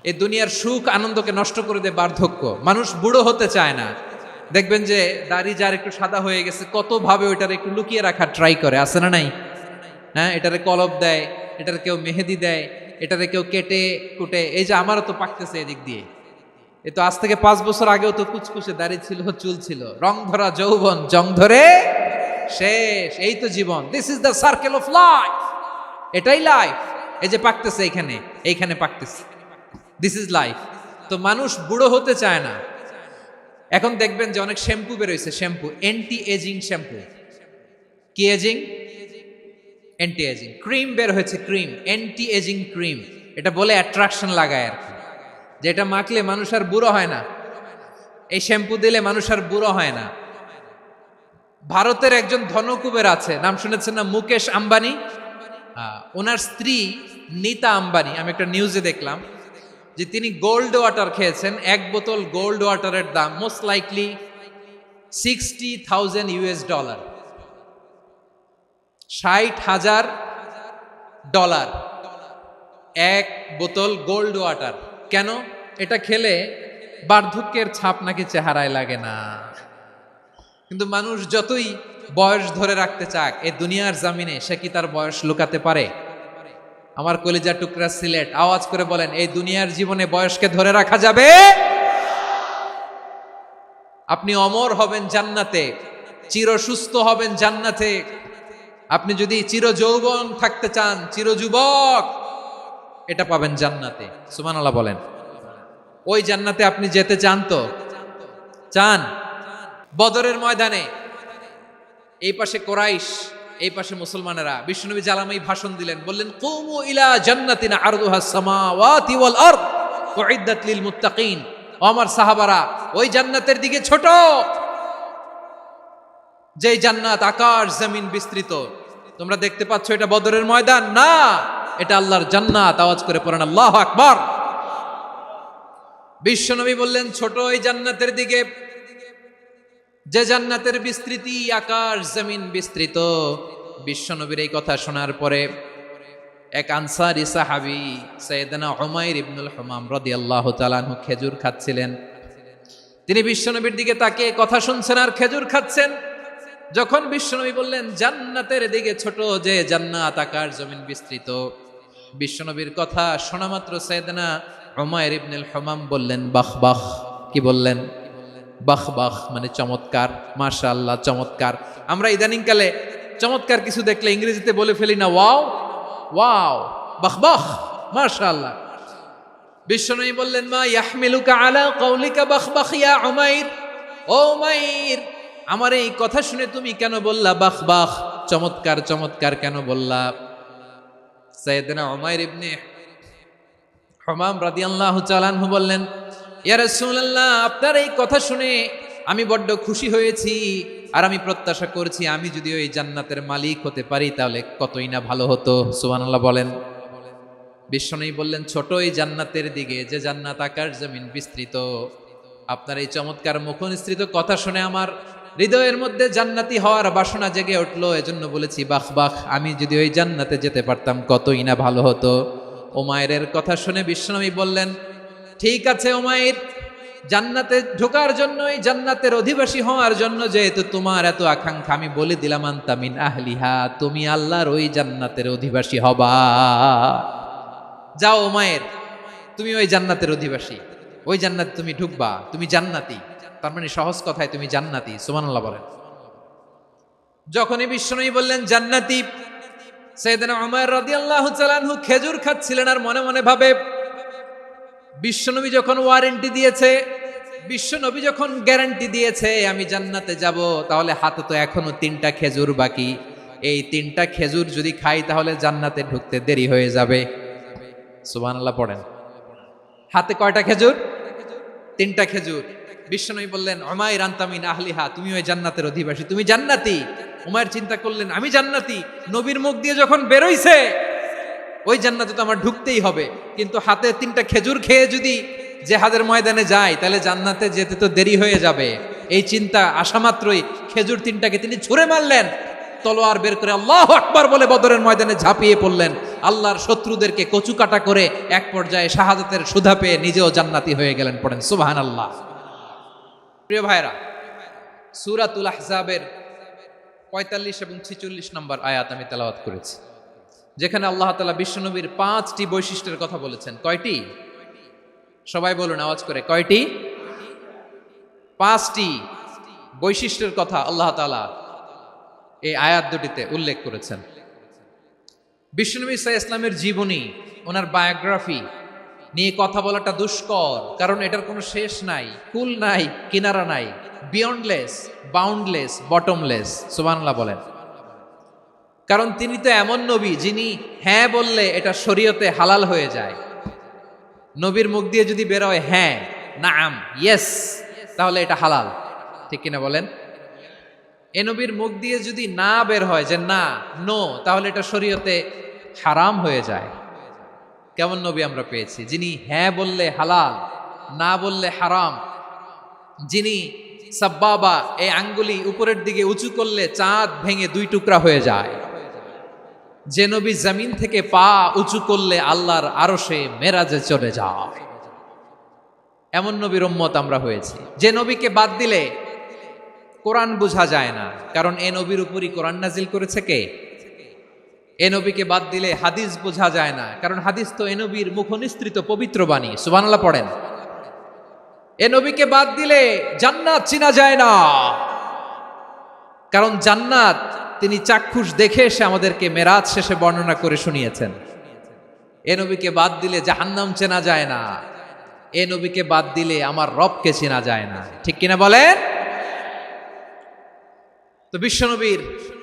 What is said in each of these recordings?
এই দুনিয়ার সুখ আনন্দকে নষ্ট করে দেয় বার্ধক্য। মানুষ বুড়ো হতে চায় না। দেখবেন যে দাড়ি যার একটু সাদা হয়ে গেছে কত ভাবে ওইটার একটু লুকিয়ে রাখার ট্রাই করে, আছে না নাই? হ্যাঁ, এটারে কলপ দেয়, এটার কেউ মেহেদি দেয়, এটারে কেউ কেটে কুটে। এই যে আমারও তো পাকতেছে এদিক দিয়ে, এ তো আজ থেকে 5 বছর আগেও তো কুচকুচে দাড়ি ছিল, চুল ছিল, রং ধরা যৌবন জং ধরে শেষ। এই তো জীবন, this is the circle of life. এটাই লাইফ। এই যে পাকতেছে এইখানে পাকতেছে, দিস ইজ লাইফ। তো মানুষ বুড়ো হতে চায় না। এখন দেখবেন যে অনেক শ্যাম্পু বেরোইছে, শ্যাম্পু অ্যান্টি এজিং শ্যাম্পু। কি এজিং? Anti ageing. ক্রিম বের হয়েছে, ক্রিম অ্যান্টি এজিং ক্রিম। এটা বলে অ্যাট্রাকশন লাগায় আর কি, যে এটা মাখলে মানুষ আর বুড়ো হয় না, এই শ্যাম্পু দিলে মানুষ আর বুড়ো হয় না। ভারতের একজন ধনকুবের আছে, নাম শুনেছেন না? মুকেশ আম্বানি। ওনার স্ত্রী নীতা আম্বানি, আমি একটা নিউজে দেখলাম যে তিনি গোল্ড ওয়াটার খেয়েছেন। 1 বোতল গোল্ড ওয়াটারের দাম মোস্ট লাইকলি $60,000, $60,000 1 বোতল গোল্ড ওয়াটার। কেন? এটা খেলে বার্ধক্যের ছাপ নাকি চেহারায় লাগে না। কিন্তু মানুষ যতই বয়স ধরে রাখতে চাক এই দুনিয়ার জামিনে, সে কি তার বয়স লুকাতে পারে? আমার কলিজা টুকরা সিলেট, আওয়াজ করে বলেন, এই দুনিয়ার জীবনে বয়সকে ধরে রাখা যাবে? আপনি অমর হবেন জান্নাতে, চির সুস্থ হবেন জান্নাতে। আপনি যদি চির যৌবন থাকতে চান, চির যুবক, এটা পাবেন জান্নাতে। সুবহানাল্লাহ বলেন। ওই জান্নাতে আপনি যেতে চান তো? চান? বদরের ময়দানে এই পাশে কোরাইশ, এই পাশে মুসলমানেরা, বিশ্বনবী জালামাই ভাষণ দিলেন, বললেন কুমু ইলা জান্নাতিন আরদুহাস সামাওয়াতি ওয়াল আরদ উইদ্দাত লিল মুত্তাকিন। ও আমার সাহাবারা, ওই জান্নাতের দিকে ছোট, যেই জান্নাত আকাশ জমিন বিস্তৃত। তোমরা দেখতে পাচ্ছ এটা বদরের ময়দান না, এটা আল্লাহর জান্নাত। আওয়াজ করে পড়েন আল্লাহু আকবার। বিশ্বনবী বললেন ছোট ওই জান্নাতের দিকে, যে জান্নাতের বিস্তৃতি আকাশ জমিন বিস্তৃত। বিশ্বনবীর এই কথা শোনার পরে এক আনসারী সাহাবী সাইয়েদনা উমাইর ইবনুল হুমাম রাদিয়াল্লাহু তাআলা আনহু খেজুর খাচ্ছিলেন। তিনি বিশ্বনবীর দিকে তাকিয়ে কথা শুনছেন আর খেজুর খাচ্ছেন। যখন বিশ্বনবী বললেন জান্নাতের দিকে ছোট, যে জান্নাত আকাশ জমিন বিস্তৃত, বিশ্বনবীর কথা শোনা মাত্র সাইয়েদনা উমাইর ইবনুল হুমাম বললেন বাহ বাহ। কি বললেন? বাহ বাহ, মানে চমৎকার, মাশাআল্লাহ, চমৎকার। আমরা ইদানিংকালে চমৎকার কিছু দেখলে ইংরেজিতে বলে ফেলি না, ওয়াও ওয়াও, বাহ বাহ, মাশাআল্লাহ। বিশ্বনবী বললেন মা ইয়াহমিলুকা আলা কাউলিকা বাহ বাহ ইয়া উমাইর। ও উমাইর, আমার এই কথা শুনে তুমি কেন বললা বাহ বাহ, চমৎকার চমৎকার কেন বললা? সাইয়েদনা উমাইর ইবনে হুমাম রাদিয়াল্লাহু তাআলা আনহু বললেন ইয়া রাসূলুল্লাহ, আপনার এই কথা শুনে আমি বড্ড খুশি হয়েছি, আর আমি প্রত্যাশা করছি আমি যদি ওই জান্নাতের মালিক হতে পারি তাহলে কতই না ভালো হতো। সুবহানাল্লাহ বলেন। বিশ্বনবী বললেন ছোট এই জান্নাতের দিকে, যে জান্নাত আকাশ জমিন বিস্তৃত। আপনার এই চমৎকার মুখনিসৃত কথা শুনে আমার হৃদয়ের মধ্যে জান্নাতি হওয়ার বাসনা জেগে উঠলো, এজন্য বলেছি বাহ বাহ, আমি যদি ওই জান্নাতে যেতে পারতাম কতই না ভালো হতো। উমাইরের কথা শুনে বিশ্বনবী বললেন ঠিক আছে উমাইর, জান্নাতে ঢোকার জন্য, এই জান্নাতের অধিবাসী হওয়ার জন্য যেহেতু তোমার এত আকাঙ্ক্ষা, আমি বলে দিলাম আনতা মিন আহলিহা, তুমি আল্লাহর ওই জান্নাতের অধিবাসী হবা। যাও উমাইর, তুমি ওই জান্নাতের অধিবাসী, ওই জান্নাতে তুমি ঢুকবা, তুমি জান্নাতি। তার মানে সহজ কথায় তুমি জান্নাতি। সুবহানাল্লাহ বলেন। যখনই বিশ্বনবী বললেন জান্নাতি, সাইয়েদনা উমাইর রাদিয়াল্লাহু তাআলা আনহু খেজুর খাচ্ছিলেন আর মনে মনে ভাবে বিশ্বনবী যখন ওয়ারেন্টি দিয়েছে, বিশ্বনবী যখন গ্যারান্টি দিয়েছে আমি জান্নাতে যাব, তাহলে হাতে তো এখনো 3টা খেজুর বাকি। এই 3টা খেজুর যদি খাই তাহলে জান্নাতে ঢুকতে দেরি হয়ে যাবে। সুবহানাল্লাহ পড়েন। হাতে কয়টা খেজুর? 3টা খেজুর। বিশ্বনবী বললেন উমাইর আনতা মিন আহলিহা, তুমি ওই জান্নাতের অধিবাসী, তুমি জান্নাতি। উমাইর চিন্তা করলেন আমি জান্নাতি, নবীর মুখ দিয়ে যখন বেরোইছে ওই জান্নাতে তো আমার ঢুকতেই হবে, কিন্তু হাতে 3টা খেজুর খেয়ে যদি জিহাদের ময়দানে যাই তাহলে জান্নাতে যেতে তো দেরি হয়ে যাবে। এই চিন্তা আসা মাত্রই খেজুর 3টাকে তিনি ছুঁড়ে মারলেন, তলোয়ার বের করে আল্লাহু আকবার বলে বদরের ময়দানে ঝাঁপিয়ে পড়লেন। আল্লাহর শত্রুদেরকে কচুকাটা করে এক পর্যায়ে শাহাদাতের সুধা পেয়ে নিজেও জান্নাতি হয়ে গেলেন। পড়েন সুবহানাল্লাহ। প্রিয় ভাইরা, সূরাতুল আহজাবের ৪৫ এবং ৪৬ নম্বর আয়াত আমি তেলাওয়াত করেছি, যেখানে আল্লাহ তাআলা বিশ্বনবীর ৫টি বৈশিষ্ট্যের কথা বলেছেন। কয়টি? সবাই বলুন আওয়াজ করে, কয়টি? ৫টি বৈশিষ্ট্যের কথা আল্লাহ তাআলা এই আয়াত দুটিতে উল্লেখ করেছেন। বিশ্বনবী সাল্লাল্লাহু আলাইহি ইসলামের জীবনী, ওনার বায়োগ্রাফি নিয়ে কথা বলাটা দুষ্কর, কারণ এটার কোনো শেষ নাই, কুল নাই, কিনারা নাই, বিয়ন্ডলেস, বাউন্ডলেস, বটমলেস। সুবহানাল্লাহ বলেন। কারণ তিনি তো এমন নবী যিনি হ্যাঁ বললে এটা শরীয়তে হালাল হয়ে যায়। নবীর মুখ দিয়ে যদি বের হয় হ্যাঁ, নাম, ইয়েস, তাহলে এটা হালাল। ঠিক কিনা বলেন? এ নবীর মুখ দিয়ে যদি না বের হয় যে না, নো, তাহলে এটা শরীয়তে হারাম হয়ে যায়। কেমন নবী আমরা পেয়েছি, যিনি হ্যাঁ বললে হালাল, না বললে হারাম, যিনি সাব্বাবা, এই আঙ্গুলি উপরের দিকে উঁচু করলে চাঁদ ভেঙে 2 টুকরা হয়ে যায়, যে নবী জমিন থেকে পা উঁচু করলে আল্লাহর আরশে মেরাজে চলে যায়, এমন নবীর উম্মত আমরা হয়েছি। যে নবীকে বাদ দিলে কোরআন বোঝা যায় না, কারণ এ নবীর উপরই কোরআন নাজিল করেছে কে? এ নবীকে বাদ দিলে হাদিস বোঝা যায় না, কারণ হাদিস তো এ নবীর মুখনিসৃত পবিত্র বাণী। সুবহানাল্লাহ পড়েন। এ নবীকে বাদ দিলে জান্নাত চিনা যায় না, কারণ জান্নাত তিনি চাক্ষুষ দেখে এসে আমাদেরকে মেরাজ শেষে বর্ণনা করে শুনিয়েছেন। এ নবীকে বাদ দিলে জাহান্নাম চেনা যায় না, এ নবীকে বাদ দিলে আমার রবকে চেনা যায় না। ঠিক কিনা বলেন? তো বিশ্বনবীর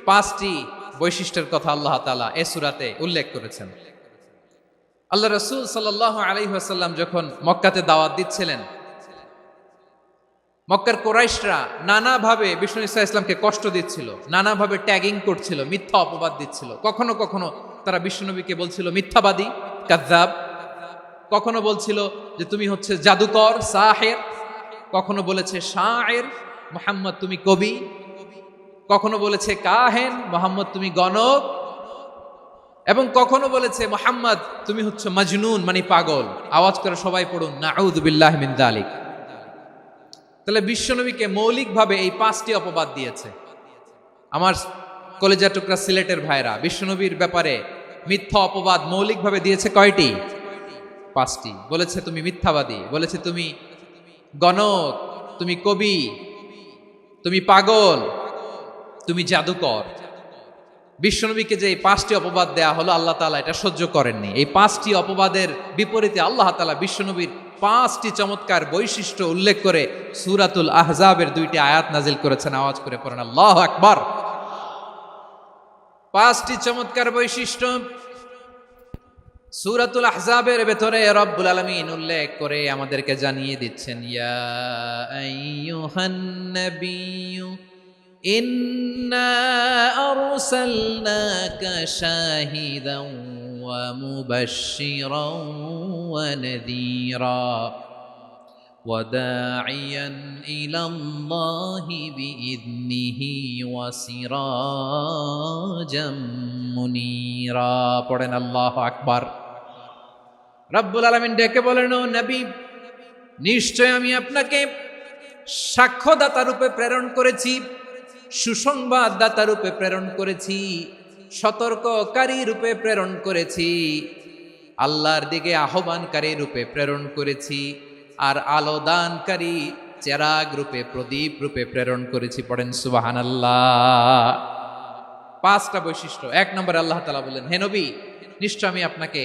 5টি বৈশিষ্ট্যের কথা আল্লাহ তাআলা এই সূরাতে উল্লেখ করেছেন। আল্লাহ রাসূল সাল্লাল্লাহু আলাইহি ওয়াসাল্লাম যখন মক্কাতে দাওয়াত দিচ্ছিলেন, মক্কার কুরাইশরা নানাভাবে বিষ্ণু ঈসা ইসলামকে কষ্ট দিচ্ছিল, নানাভাবে ট্যাগিং করছিল, মিথ্যা অপবাদ দিচ্ছিল। কখনো কখনো তারা বিশ্বনবীকে বলছিল মিথ্যাবাদী, কাযযাব। কখনো বলছিল যে তুমি হচ্ছে জাদুকর, সাহির। কখনো বলেছে শায়ের, মুহাম্মদ তুমি কবি। কখনো বলেছে কাহেন, মুহাম্মদ তুমি গণক। এবং কখনো বলেছে মুহাম্মদ তুমি হচ্ছে মাজনুন, মানে পাগল। আওয়াজ করে সবাই পড়ুন নাউযু বিল্লাহি মিন যালিক। তাহলে বিশ্বনবীকে মৌলিকভাবে এই 5টি অপবাদ দিয়েছে। আমার কলেজা টুকরা সিলেটের ভাইরা, বিশ্বনবীর ব্যাপারে মিথ্যা অপবাদ মৌলিকভাবে দিয়েছে কয়টি? 5টি। বলেছে তুমি মিথ্যাবাদী, বলেছে তুমি গণক, তুমি কবি, তুমি পাগল, তুমি জাদুকর। বিশ্বনবীকে যে এই 5টি অপবাদ দেয়া হলো, আল্লাহ তাআলা এটা সহ্য করেননি। এই 5টি অপবাদের বিপরীতে আল্লাহ তাআলা বিশ্বনবীর 5টি চমৎকার বৈশিষ্ট্য উল্লেখ করে সূরাতুল আহজাবের 2টি আয়াত নাজিল করেছেন। আওয়াজ করে পড়েন আল্লাহু আকবার। 5টি চমৎকার বৈশিষ্ট্য সূরাতুল আহজাবের ভেতরে রব্বুল আলামিন উল্লেখ করে আমাদেরকে জানিয়ে দিচ্ছেন, ইয়া আইয়ুহান নাবিয়্যু ইন্না আরসালনাকা শাহিদান ওয়া মুবাশশিরান ওয়া নাযীরা ওয়া দাঈয়ান ইলাল্লাহি বিইذনিহি ওয়া সিরাজাম মুনীরা। পড়েন আল্লাহু আকবার। রব্বুল আলামিন ডেকে বলেন, ও নবী, নিশ্চয় আমি আপনাকে সাক্ষ্যদাতা রূপে প্রেরণ করেছি, সুসংবাদদাতা রূপে প্রেরণ করেছি, সতর্ককারী রূপে প্রেরণ করেছি, আল্লাহর দিকে আহ্বানকারী রূপে প্রেরণ করেছি, আর আলো দানকারী চেরাগ রূপে, প্রদীপ রূপে প্রেরণ করেছি। পড়েন সুবহানাল্লাহ। 5টা বৈশিষ্ট্য। 1 নম্বরে আল্লাহ তাআলা বলেন, হে নবী, নিশ্চয় আমি আপনাকে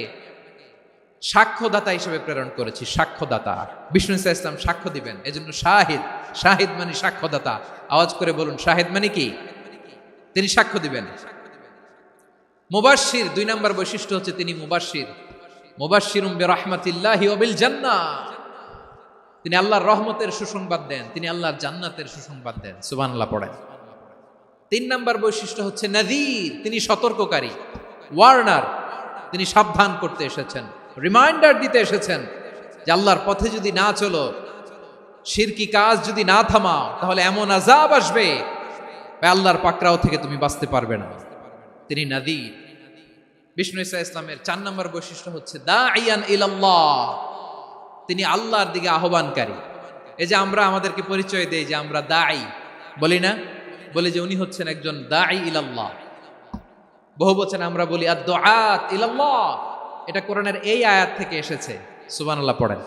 সাক্ষ্যদাতা হিসেবে প্রেরণ করেছি। সাক্ষ্যদাতা, বিষ্ণু ঈসা ইসলাম সাক্ষ্য দিবেন, এজন্য শাহিদ। শাহিদ মানে সাক্ষ্যদাতা। আওয়াজ করে বলুন, শাহিদ মানে কি? তিনি সাক্ষ্য দিবেন। মুবাশশির, 2 নম্বর বৈশিষ্ট্য হচ্ছে তিনি মুবাশশির। মুবাশশিরুম বিরাহমাতিল্লাহি ওয়া বিল জান্নাহ। তিনি আল্লাহর রহমতের সুসংবাদ দেন, তিনি আল্লাহর জান্নাতের সুসংবাদ দেন। সুবহানাল্লাহ পড়েন। 3 নম্বর বৈশিষ্ট্য হচ্ছে নাযীর, তিনি সতর্ককারী, ওয়ার্নার। তিনি সাবধান করতে এসেছেন, রিমাইন্ডার দিতে এসেছেন যে আল্লাহর পথে যদি না চলো, শিরকি কাজ যদি না থামাও, তাহলে এমন আযাব আসবে আল্লাহর পাকড়াও থেকে তুমি বাঁচতে পারবে না। তিনি নাযীর। বিষ্ণু ঈসা ইসলামের 4 নম্বর বৈশিষ্ট্য হচ্ছে দাঈয়ান ইলাল্লাহ, তিনি আল্লাহর দিকে আহ্বানকারী। এই যে আমরা আমাদেরকে পরিচয় দেই যে আমরা দাঈ, বলি না? বলি যে উনি হচ্ছেন একজন দাঈ ইলাল্লাহ। বহু বচনে আমরা বলি আদ-দুআত ইলাল্লাহ, এটা কোরআনের এই আয়াত থেকে এসেছে। সুবহানাল্লাহ পড়েন।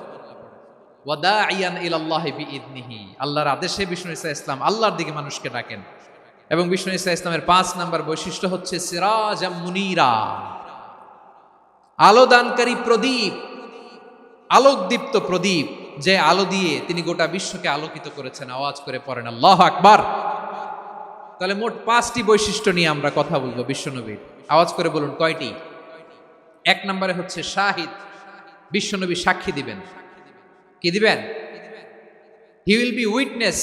ওয়া দাঈয়ান ইলাল্লাহি বিইذনিহি, আল্লাহর আদেশে বিষ্ণু ঈসা ইসলাম আল্লাহর দিকে মানুষকে ডাকেন। এবং বিষ্ণু ঈসা ইসলামের 5 নম্বর বৈশিষ্ট্য হচ্ছে সিরাজাম মুনীরা, আলোদানকারী প্রদীপ, আলোকদীপ্ত প্রদীপ, যে আলো দিয়ে তিনি গোটা বিশ্বকে আলোকিত করেছেন। আওয়াজ করে পড়েন আল্লাহু আকবার। তাহলে মোট 5টি বৈশিষ্ট্য নিয়ে আমরা কথা বলবো বিশ্বনবীর। আওয়াজ করে বলুন কয়টি? 1 নম্বরে হচ্ছে শাহিদ, বিশ্বনবী সাক্ষী দিবেন। কি দিবেন? He will be witness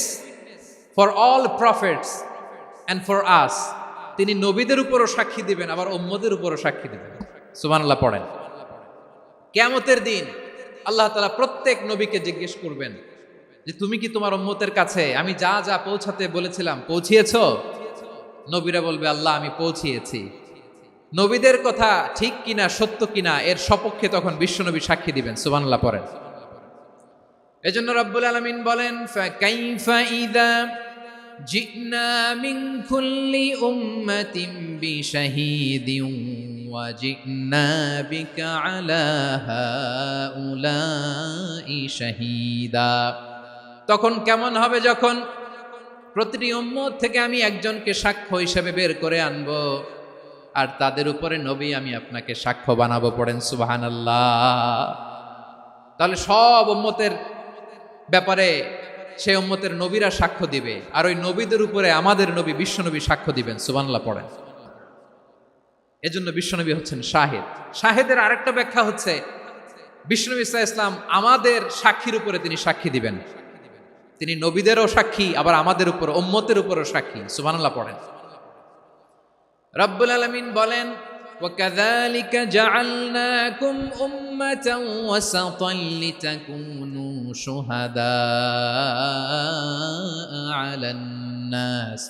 for all prophets and for us, তিনি নবীদের উপরও সাক্ষী দিবেন, আবার উম্মতের উপরও সাক্ষী দিবেন। সুবহানাল্লাহ পড়েন। কিয়ামতের দিন আল্লাহ তাআলা প্রত্যেক নবীকে জিজ্ঞেস করবেন যে তুমি কি তোমার উম্মতের কাছে আমি যা যা পৌঁছাতে বলেছিলাম পৌঁছিয়েছো? নবীরা বলবে আল্লাহ আমি পৌঁছিয়েছি। নবীদের কথা ঠিক কিনা, সত্য কিনা, এর সপক্ষে তখন বিশ্বনবী সাক্ষী দিবেন। সুবহানাল্লাহ পড়েন। এজন্য রব্বুল আলামিন বলেন ফাকাইফা ইযা জিনা মিন কুল্লি উম্মাতিন বিশাহীদিন ওয়া জিনা বিকা আলা হাউলাই শাহীদা, তখন কেমন হবে যখন প্রতিটি উম্মত থেকে আমি একজনকে সাক্ষ্য হিসেবে বের করে আনবো, আর তাদের উপরে নবী আমি আপনাকে সাক্ষ্য বানাবো। পড়েন সুবহানাল্লাহ। তাহলে সব উম্মতের ব্যাপারে সেই উম্মতের নবীরা সাক্ষ্য দিবে, আর ওই নবীদের উপরে আমাদের নবী বিশ্বনবী সাক্ষ্য দিবেন। সুবহানাল্লাহ পড়েন। এজন্য বিশ্বনবী হচ্ছেন শাহিদ। শাহিদের আরেকটা ব্যাখ্যা হচ্ছে বিশ্বনবী সাল্লাল্লাহু আলাইহি ওয়াসাল্লাম আমাদের সাক্ষীর উপরে তিনি সাক্ষী দিবেন। তিনি নবীদেরও সাক্ষী, আবার আমাদের উপর উম্মতের উপরও সাক্ষী। সুবহানাল্লাহ পড়েন। রব্বুল আলামিন বলেন وَكَذَلِكَ جَعَلْنَاكُمْ أُمَّةً وَسَطًا لِتَكُونُوا شُهَدَاءَ عَلَى النَّاسِ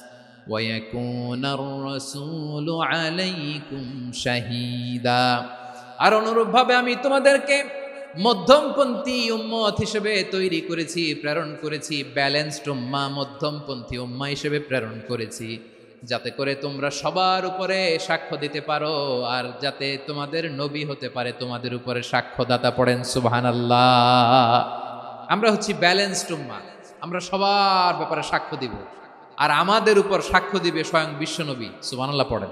وَيَكُونَ الرَّسُولُ عَلَيْكُمْ شَهِيدًا, আর অনুরূপভাবে আমি তোমাদেরকে মধ্যমপন্থী উম্মত হিসেবে তৈরি করেছি, প্রেরণ করেছি। ব্যালেন্সড উম্মাহ, মধ্যমপন্থী উম্মাহ হিসেবে প্রেরণ করেছি, যাতে করে তোমরা সবার উপরে সাক্ষ্য দিতে পারো, আর যাতে তোমাদের নবী হতে পারে তোমাদের উপরে সাক্ষ্যদাতা। পড়েন সুবহানাল্লাহ। আমরা হচ্ছি ব্যালেন্সড উম্মাহ, আমরা সবার ব্যাপারে সাক্ষ্য দিব, আর আমাদের উপর সাক্ষ্য দিবে স্বয়ং বিশ্বনবী। সুবহানাল্লাহ পড়েন।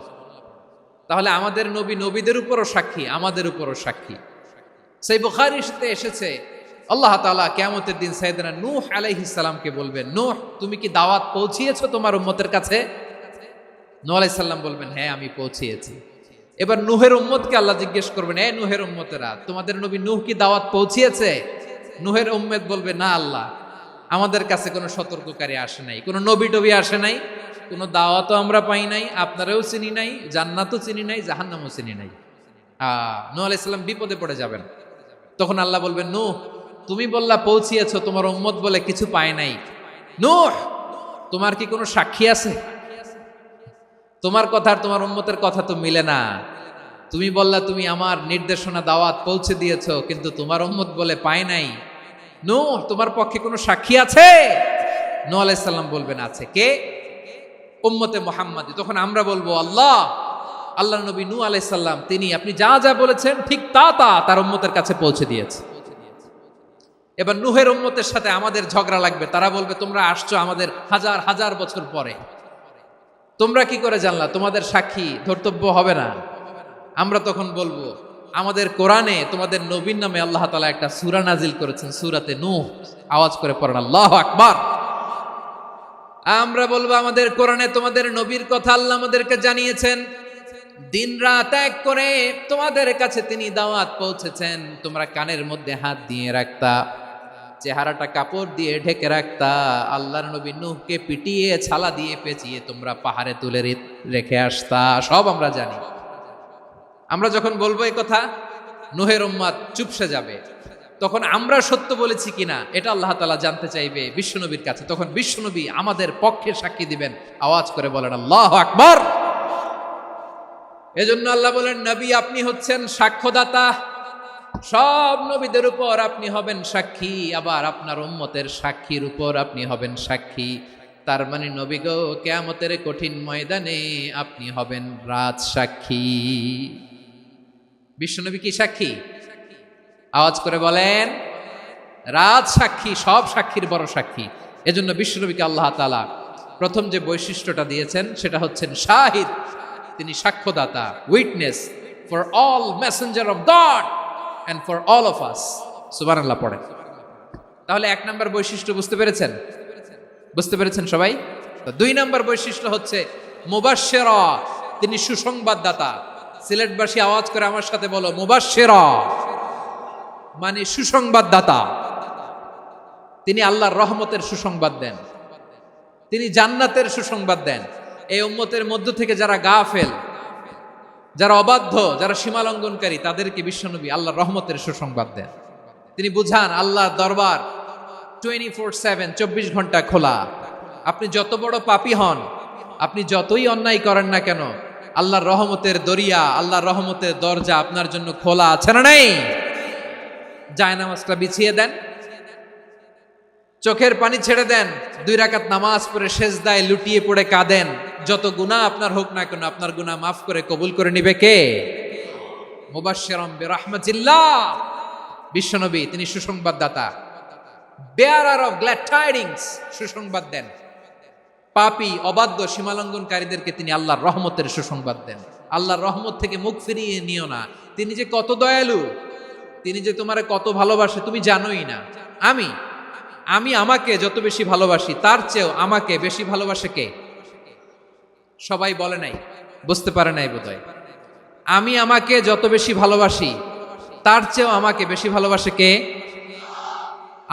তাহলে আমাদের নবী নবীদের উপরও সাক্ষী, আমাদের উপরও সাক্ষী। সেই বুখারীতে এসেছে আল্লাহ তাআলা কিয়ামতের দিন সাইয়েদনা নূহ আলাইহিস সালামকে বলবেন, নূহ তুমি কি দাওয়াত পৌঁছিয়েছো তোমার উম্মতের কাছে? নূহ আলাইহিস সালাম বলবেন হ্যাঁ আমি পৌঁছিয়েছি। এবার নূহের উম্মতকে আল্লাহ জিজ্ঞেস করবেন, এ নূহের উম্মতেরা তোমাদের নবী নূহ কি দাওয়াত পৌঁছিয়েছে? নূহের উম্মত বলবে না আল্লাহ, আমাদের কাছে কোনো সতর্ককারী আসে নাই, কোনো নবী টবি আসে নাই, কোনো দাওয়াতও আমরা পাই নাই, আপনারাও চিনি নাই, জান্নাতও চিনি নাই, জাহান্নামও চিনি নাই। নূহ আলাইহিস সালাম বিপদে পড়ে যাবেন। তখন আল্লাহ বলবেন নূহ তুমি বললা পৌঁছিয়েছো, তোমার উম্মত বলে কিছু পায় নাই। নূহ তোমার কি কোনো সাক্ষী আছে? তোমার কথা আর তোমার উম্মতের কথা তো মিলে না। তুমি বললা তুমি আমার নির্দেশনা দাওয়াত পৌঁছে দিয়েছো, কিন্তু তোমার উম্মত বলে পায় নাই। নূহ তোমার পক্ষে কোনো সাক্ষী আছে? নূহ আলাইহিস সালাম বলবেন আছে। কে? উম্মতে মুহাম্মাদি। তখন আমরা বলবো আল্লাহ, আল্লাহর নবী নূহ আলাইহিস সালাম তিনি আপনি যা যা বলেছেন ঠিক তা তা তার উম্মতের কাছে পৌঁছে দিয়েছে। এবার নূহের উম্মতের সাথে আমাদের ঝগড়া লাগবে। তারা বলবে তোমরা আসছো আমাদের হাজার হাজার বছর পরে, তোমরা কি করে জানলা? তোমাদের সাক্ষী ধর্তব্য হবে না। আমরা তখন বলবো আমাদের কোরআনে তোমাদের নবীর নামে আল্লাহ তাআলা একটা সূরা নাজিল করেছেন, সূরাতে নূহ। আওয়াজ করে পড়েন আল্লাহু আকবার। আমরা বলবো আমাদের কোরআনে তোমাদের নবীর কথা আল্লাহ আমাদেরকে জানিয়েছেন, দিন রাত এক করে তোমাদের কাছে তিনি দাওয়াত পৌঁছেছেন। তোমরা কানের মধ্যে হাত দিয়ে রাখতা, চেহারাটা কাপড় দিয়ে ঢেকে রাখতা, আল্লাহর নবী নূহকে পিটিয়ে ছালা দিয়ে পেঁচিয়ে তোমরা পাহাড়ে তুলে রেখে আসতা। সব আমরা জানি। আমরা যখন বলবো এই কথা, নূহের উম্মত চুপসে যাবে। তখন আমরা সত্য বলেছি কিনা এটা আল্লাহ তাআলা জানতে চাইবে বিশ্বনবীর কাছে। তখন বিশ্বনবী আমাদের পক্ষে সাক্ষী দিবেন। আওয়াজ করে বলেন আল্লাহু আকবার। এজন্য আল্লাহ বলেন, নবী আপনি হচ্ছেন সাক্ষ্যদাতা, সব নবীদের উপর আপনি হবেন সাক্ষী, আবার আপনার উম্মতের সাক্ষীর উপর আপনি হবেন সাক্ষী। তার মানে নবী গো, কিয়ামতের কঠিন ময়দানে আপনি হবেন রাজ সাক্ষী। বিশ্বনবী কি সাক্ষী? আওয়াজ করে বলেন রাজ সাক্ষী, সব সাক্ষীর বড় সাক্ষী। এজন্য বিশ্বনবীকে আল্লাহ তাআলা প্রথম যে বৈশিষ্ট্যটা দিয়েছেন সেটা হচ্ছেন শাহিদ। তিনি সাক্ষ্যদাতা, witness for all messenger of God and for all of us। সুবহানাল্লাহ পড়েন। তাহলে এক নাম্বার বৈশিষ্ট্য বুঝতে পেরেছেন? বুঝতে পেরেছেন সবাই? তো দুই নাম্বার বৈশিষ্ট্য হচ্ছে মুবাশশিরা, তিনি সুসংবাদদাতা। সিলেটবাসী আওয়াজ করে আমার সাথে বলো, মুবাশশিরা মানে সুসংবাদদাতা। তিনি আল্লাহর রহমতের সুসংবাদ দেন, তিনি জান্নাতের সুসংবাদ দেন। এই উম্মতের মধ্য থেকে যারা গাফেল, যারা অবাধ্য, যারা সীমালঙ্ঘনকারী, তাদেরকে বিশ্বনবী আল্লাহর রহমতের সুসংবাদ দেন। তিনি বুঝান আল্লাহর দরবার 24/7, 24 ঘন্টা খোলা। আপনি যত বড় পাপী হন, আপনি যতই অন্যায় করেন না কেন, আল্লাহর রহমতের দরিয়া, আল্লাহর রহমতের দরজা আপনার জন্য খোলা আছে না নাই? জায়নামাজটা বিছিয়ে দেন, চোখের পানি ছেড়ে দেন, 2 রাকাত নামাজ পড়ে সেজদায় লুটিয়ে পড়ে কাঁদেন। যত গুনাহ আপনার হোক না কেন, আপনার গুনাহ মাফ করে কবুল করে নিবে কে? মুবাশশিরাম বিরাহমাতিল্লাহ। বিশ্বনবী তিনি সুসংবাদদাতা, বেয়ারার অফ গ্ল্যাড টাইডিংস, সুসংবাদ দেন। পাপী, অবাধ্য, সীমালঙ্ঘনকারীদেরকে তিনি আল্লাহর রহমতের সুসংবাদ দেন। আল্লাহর রহমত থেকে মুখ ফিরিয়ে নিও না। তিনি যে কত দয়ালু, তিনি যে তোমারে কত ভালোবাসে তুমি জানোই না। আমি আমাকে যত বেশি ভালোবাসি, তার চেয়েও আমাকে বেশি ভালোবাসে কে? সবাই বলে নাই, বুঝতে পারে নাই বোধহয়। আমি আমাকে যত বেশি ভালোবাসি, তার চেয়েও আমাকে বেশি ভালোবাসে কে?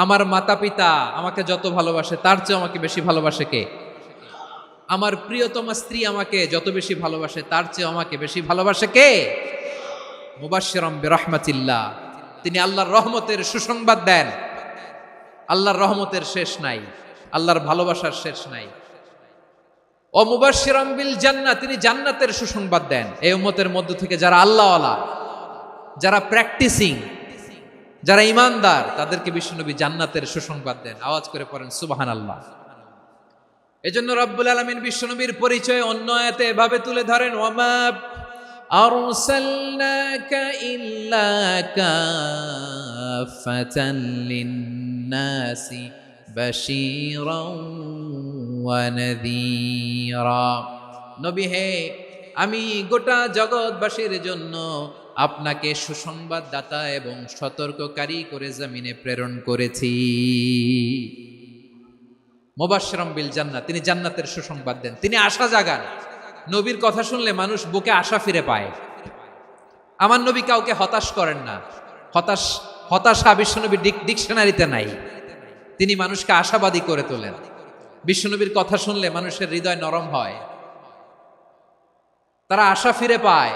আমার মাতা পিতা আমাকে যত ভালোবাসে, তার চেয়েও আমাকে বেশি ভালোবাসে কে? আমার প্রিয়তমা স্ত্রী আমাকে যত বেশি ভালোবাসে, তার চেয়েও আমাকে বেশি ভালোবাসে কে? মুবাশশিরাম বিরাহমাতিল্লাহ, তিনি আল্লাহর রহমতের সুসংবাদ দেন। আল্লাহর রহমতের শেষ নাই, আল্লাহর ভালোবাসার শেষ নাই। ও মুবাশশিরাম বিল জান্নাহ, তিনি জান্নাতের সুসংবাদ দেন। এই উম্মতের মধ্য থেকে যারা আল্লাহওয়ালা, যারা প্র্যাকটিসিং, যারা ঈমানদার, তাদেরকে বিশ্বনবী জান্নাতের সুসংবাদ দেন। আওয়াজ করে পড়েন সুবহানাল্লাহ। এজন্য রব্বুল আলামিন বিশ্বনবীর পরিচয় অন্য আয়াতে এভাবে তুলে ধরেন, ওয়ামা আরসালনাকা ইল্লা কাফাতান লিন-নাসি বাশীরাও ওয়া নাযীরা। নবী হে, আমি গোটা জগৎবাসীর জন্য আপনাকে সুসংবাদদাতা এবং সতর্ককারী করে জমিনে প্রেরণ করেছি। মুবাশশিরাম বিল জান্নাহ, তিনি জান্নাতের সুসংবাদ দেন, তিনি আশা জাগান। নবীর কথা শুনলে মানুষ বুকে আশা ফিরে পায়। আমার নবী কাউকে হতাশ করেন না। হতাশা বিশ্বনবীর ডিকশনারিতে নাই। তিনি মানুষকে আশাবাদী করে তোলেন। বিশ্বনবীর কথা শুনলে মানুষের হৃদয় নরম হয়, তারা আশা ফিরে পায়।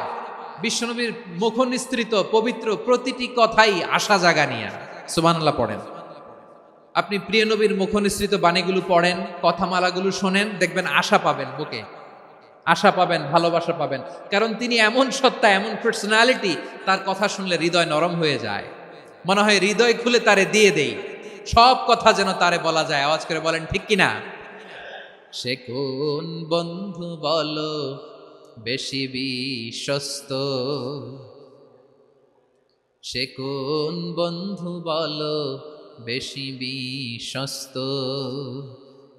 বিশ্বনবীর মুখ নিঃসৃত পবিত্র প্রতিটি কথাই আশা জাগানিয়া। সুবহানাল্লাহ পড়েন। আপনি প্রিয় নবীর মুখ নিঃসৃত বাণীগুলো পড়েন, কথামালাগুলো শোনেন, দেখবেন আশা পাবেন, বুকে আশা পাবেন, ভালোবাসা পাবেন। কারণ তিনি এমন সত্তা, এমন পার্সোনালিটি, তার কথা শুনলে হৃদয় নরম হয়ে যায়। মনে হয় হৃদয় খুলে তারে দিয়ে দেই, সব কথা যেন তারে বলা যায়। আওয়াজ করে বলেন ঠিক কিনা? সে কোন বন্ধু বলো বেশি বিশ্বস্ত, সে কোন বন্ধু বলো বেশি বিশ্বস্ত,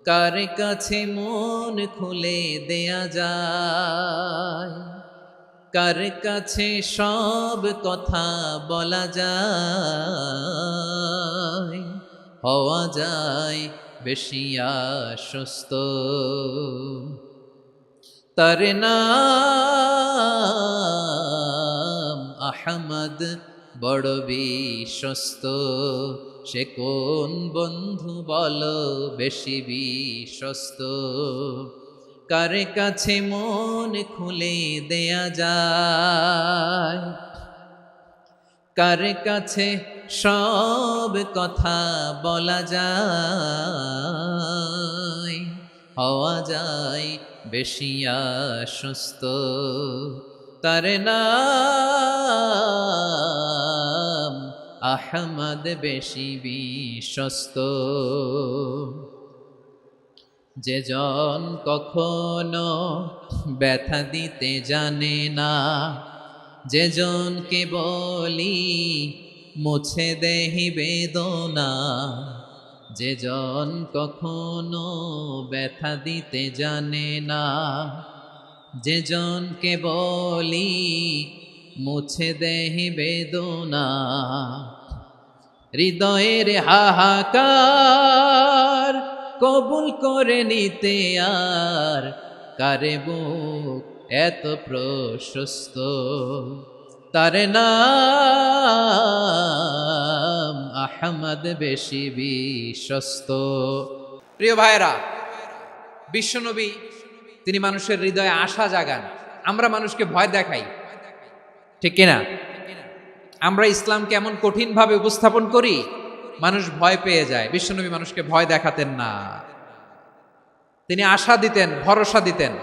কার কাছে মন খুলে দেয়া যায়, কার কাছে সব কথা বলা যায়, হওয়া যায় বেশি আশ্বস্ত। তার নাম আহমদ, বড় বিশ্বস্ত। সে কোন বন্ধু বলো বেশি বিশ্বস্ত, কার কাছে মন খুলে দেয়া যায়, কার কাছে সব কথা বলা যায়, হওয়া যায় বেশি আশ্বস্ত, তার নাম আহমদ বেশি বিশ্বস্ত। যে জন কখনো ব্যথা দিতে জানে না, যে জনকে বলি মুছে দেহি বেদনা, যে জন কখনো ব্যথা দিতে জানে না, যে জনকে বলি মুছে দেহি বেদনা, হৃদয়ের হাহাকার কবুল করে নিতে আর কারে বুক এত প্রশস্ত, তার নাম আহমদ বেশি বিশ্বস্ত। প্রিয় ভাইরা, বিশ্বনবী তিনি মানুষের হৃদয়ে আশা জাগান। আমরা মানুষকে ভয় দেখাই, ঠিক কিনা? আমরা ইসলামকে এমন কঠিন ভাবে উপস্থাপন করি, মানুষ ভয় পেয়ে যায়। বিশ্বনবী মানুষকে ভয় দেখাতেন না, তিনি আশা দিতেন, ভরসা দিতেন।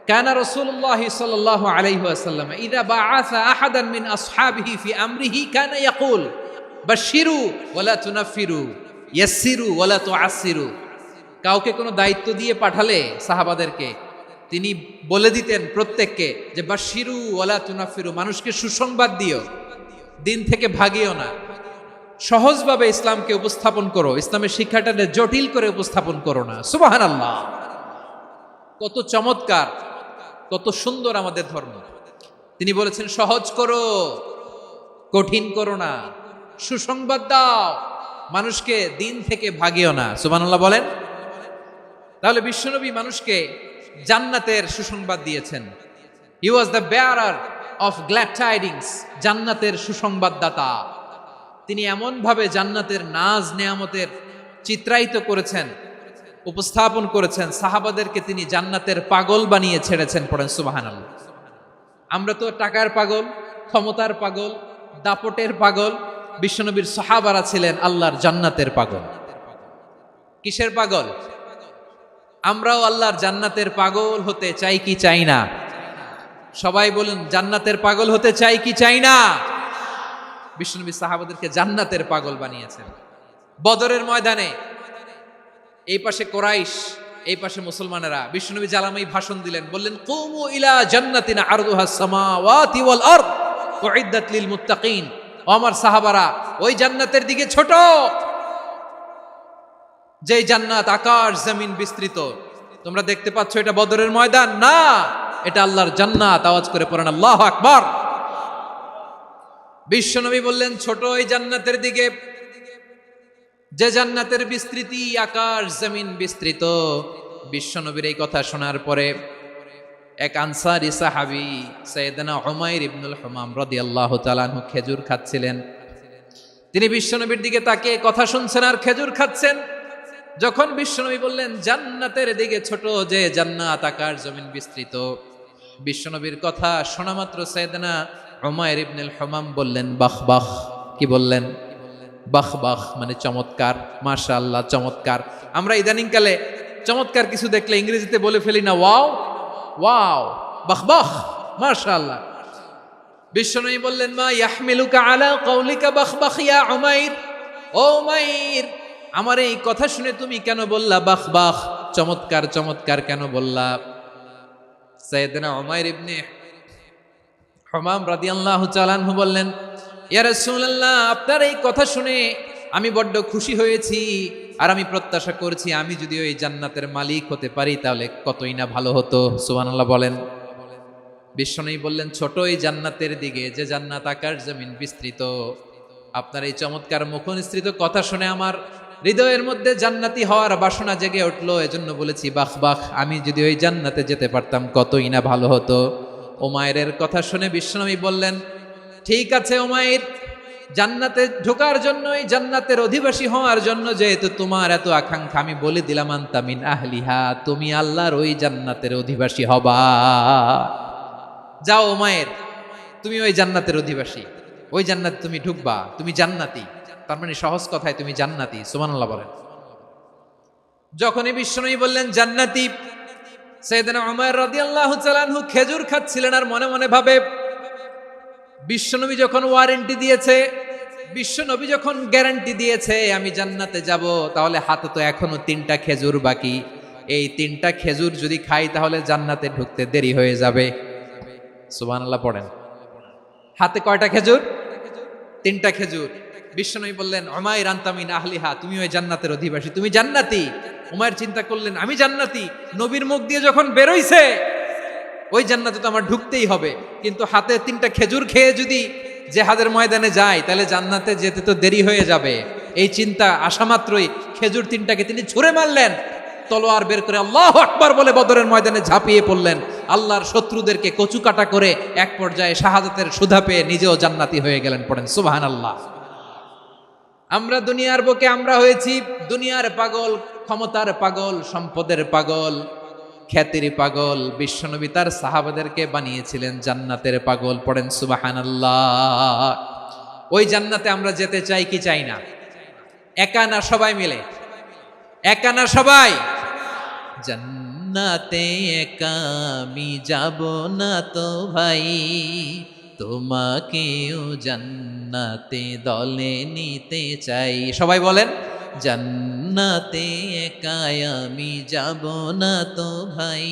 কানা রাসূলুল্লাহ সাল্লাল্লাহু আলাইহি ওয়াসাল্লাম ইযা বাআসা আহাদান মিন আসহাবিহি ফি আমরিহি কানা ইয়াকুল বাশশিরু ওয়ালা তুনাফিরু ইয়াসসিরু ওয়ালা তুআসসিরু। কাউকে কোনো দায়িত্ব দিয়ে পাঠালে সাহাবাদেরকে তিনি বলে দিতেন প্রত্যেককে যে বাশশিরু ওয়ালা তুনাফিরু, মানুষকে সুসংবাদ দিও, দিন থেকে ভাগিও না, সহজভাবে ইসলামকে উপস্থাপন করো, ইসলামের শিক্ষাটাকে জটিল করে উপস্থাপন করো না। সুবহানাল্লাহ, কত চমৎকার, কত সুন্দর আমাদের ধর্ম। তিনি বলেছেন সহজ করো, কঠিন করো না, সুসংবাদ দাও, মানুষকে দিন থেকে ভাগিও না। সুবহানাল্লাহ বলেন। তাহলে বিশ্বনবী মানুষকে জান্নাতের সুসংবাদ দিয়েছেন। He was the bearer of glad tidings, জান্নাতের সুসংবাদদাতা। তিনি এমন ভাবে জান্নাতের নাজ নেয়ামতের চিত্রায়িত করেছেন, উপস্থাপন করেছেন, সাহাবাদেরকে তিনি জান্নাতের পাগল বানিয়ে ছেড়েছেন। পড়েন সুবহানাল্লাহ। আমরা তো টাকার পাগল, ক্ষমতার পাগল, দাপটের পাগল। বিশ্বনবীর সাহাবারা ছিলেন আল্লাহর জান্নাতের পাগল। কিসের পাগল? আমরাও আল্লাহর জান্নাতের পাগল হতে চাই কি চাই না? সবাই বলুন, জান্নাতের পাগল হতে চাই কি চাই না? বিশ্বনবী সাহাবাদেরকে জান্নাতের পাগল বানিয়েছেন। বদরের ময়দানে এই পাশে কোরাইশ, এই পাশে মুসলমানেরা। বিশ্বনবী জালামাই ভাষণ দিলেন, বললেন কুমু ইলা জান্নাতিন আরদুহাস সামাওয়াতি ওয়াল আরদ উইদ্দাত লিল মুত্তাকিন। ও আমার সাহাবারা, ওই জান্নাতের দিকে ছোট, যেই জান্নাত আকাশ জমিন বিস্তৃত। তোমরা দেখতে পাচ্ছ এটা বদরের ময়দান না, এটা আল্লাহর জান্নাত। আওয়াজ করে পড়েন আল্লাহু আকবার। বিশ্বনবী বললেন ছোট ওই জান্নাতের দিকে, যে জান্নাতের বিস্তৃতি আকাশ জমিন বিস্তৃত। বিশ্বনবীর এই কথা শোনার পরে এক আনসারী সাহাবী সাইয়েদনা উমাইর ইবনুল হুমাম রাদিয়াল্লাহু তাআলা আনহু খেজুর খাচ্ছিলেন। তিনি বিশ্বনবীর দিকে তাকিয়ে কথা শুনছেন আর খেজুর খাচ্ছেন। যখন বিশ্বনবী বললেন জান্নাতের দিকে ছোট, যে জান্নাত আকাশ জমিন বিস্তৃত, বিশ্বনবীর কথা শোনা মাত্র সাইয়েদনা উমাইর ইবনুল হুমাম বললেন বাহ বাহ। কি বললেন? বাহ বাহ, মানে চমৎকার, মাশাআল্লাহ, চমৎকার। আমরা ইদানিং কালে চমৎকার কিছু দেখলে ইংরেজিতে বলে ফেলি না ওয়াও ওয়াও, বাহ বাহ, মাশাআল্লাহ। বিশ্বনবী বললেন মা ইয়াহমিলুকা আলা কওলিকা বাহ বাহ ইয়া উমাইর। ও উমাইর, আমার এই কথা শুনে তুমি কেন বললা বাহ বাহ, চমৎকার চমৎকার কেন বললা? সাইয়েদনা উমাইর ইবনে হুমাম রাদিয়াল্লাহু তাআলা আনহু বললেন ইয়া রাসূলুল্লাহ, আপনার এই কথা শুনে আমি বড্ড খুশি হয়েছি, আর আমি প্রত্যাশা করছি আমি যদি ওই জান্নাতের মালিক হতে পারি তাহলে কতই না ভালো হতো। সুবহানাল্লাহ বলেন। বিশ্বনবী বললেন ছোট এই জান্নাতের দিকে, যে জান্নাত আকাশ জমিন বিস্তৃত। আপনার এই চমৎকার মুখনিসৃত কথা শুনে আমার হৃদয়ের মধ্যে জান্নাতি হওয়ার বাসনা জেগে উঠলো, এজন্য বলেছি বাহ বাহ, আমি যদি ওই জান্নাতে যেতে পারতাম কতই না ভালো হতো। উমাইরের কথা শুনে বিশ্বনবী বললেন ঠিক আছে উমাইর, জান্নাতে ঢোকার জন্য, এই জান্নাতের অধিবাসী হওয়ার জন্য যেহেতু তোমার এত আকাঙ্ক্ষা, আমি বলে দিলাম আনতা মিন আহলিহা, তুমি আল্লাহর ওই জান্নাতের অধিবাসী হবা। যাও উমাইর, তুমি ওই জান্নাতের অধিবাসী। ওই জান্নাতে তুমি ঢুকবা, তুমি জান্নাতি। তার মানে সহজ কথায় তুমি জান্নাতি। সুবহানাল্লাহ বলেন। যখনই বিশ্বনবী বললেন জান্নাতি, সাইয়েদনা উমর রাদিয়াল্লাহু তাআলা আনহু খেজুর খাচ্ছিলেন আর মনে মনে ভাবে, বিশ্বনবী যখন ওয়ারেন্টি দিয়েছে, বিশ্বনবী যখন গ্যারান্টি দিয়েছে আমি জান্নাতে যাব, তাহলে হাতে তো এখনো 3টা খেজুর বাকি। এই 3টা খেজুর যদি খাই তাহলে জান্নাতে ঢুকতে দেরি হয়ে যাবে। সুবহানাল্লাহ পড়েন। হাতে কয়টা খেজুর? 3টা খেজুর। বিশ্বনবী বললেন, উমাইর আনতা মিন আহলিহা, তুমি ওই জান্নাতের অধিবাসী, তুমি জান্নাতি। উমাইর চিন্তা করলেন, আমি জান্নাতি, নবীর মুখ দিয়ে যখন বেরোইছে ওই জান্নাতে তো আমার ঢুকতেই হবে, কিন্তু হাতে 3টা খেজুর খেয়ে যদি জিহাদের ময়দানে যায় তাহলে জান্নাতে যেতে তো দেরি হয়ে যাবে। এই চিন্তা আসা মাত্রই খেজুর 3টাকে তিনি ছুঁড়ে মারলেন, তলোয়ার বের করে আল্লাহু আকবার বলে বদরের ময়দানে ঝাঁপিয়ে পড়লেন। আল্লাহর শত্রুদেরকে কচুকাটা করে এক পর্যায়ে শাহাদাতের সুধা পেয়ে নিজেও জান্নাতি হয়ে গেলেন। পড়েন সুবহানাল্লাহ। আমরা দুনিয়ার বুকে আমরা হয়েছি দুনিয়ার পাগল, ক্ষমতার পাগল, সম্পদের পাগল, খ্যাতির পাগল। বিশ্বনবী তার সাহাবাদেরকে বানিয়েছিলেন জান্নাতের পাগল। পড়েন সুবহানাল্লাহ। ওই জান্নাতে আমরা যেতে চাই কি চাই না? একা না সবাই মিলে? একা না সবাই? জান্নাতে একা আমি যাব না তো ভাই, তোমাকেও জান্নাতে দলে নিতে চাই। সবাই বলেন, জান্নাতে একা আমি যাব না তো ভাই,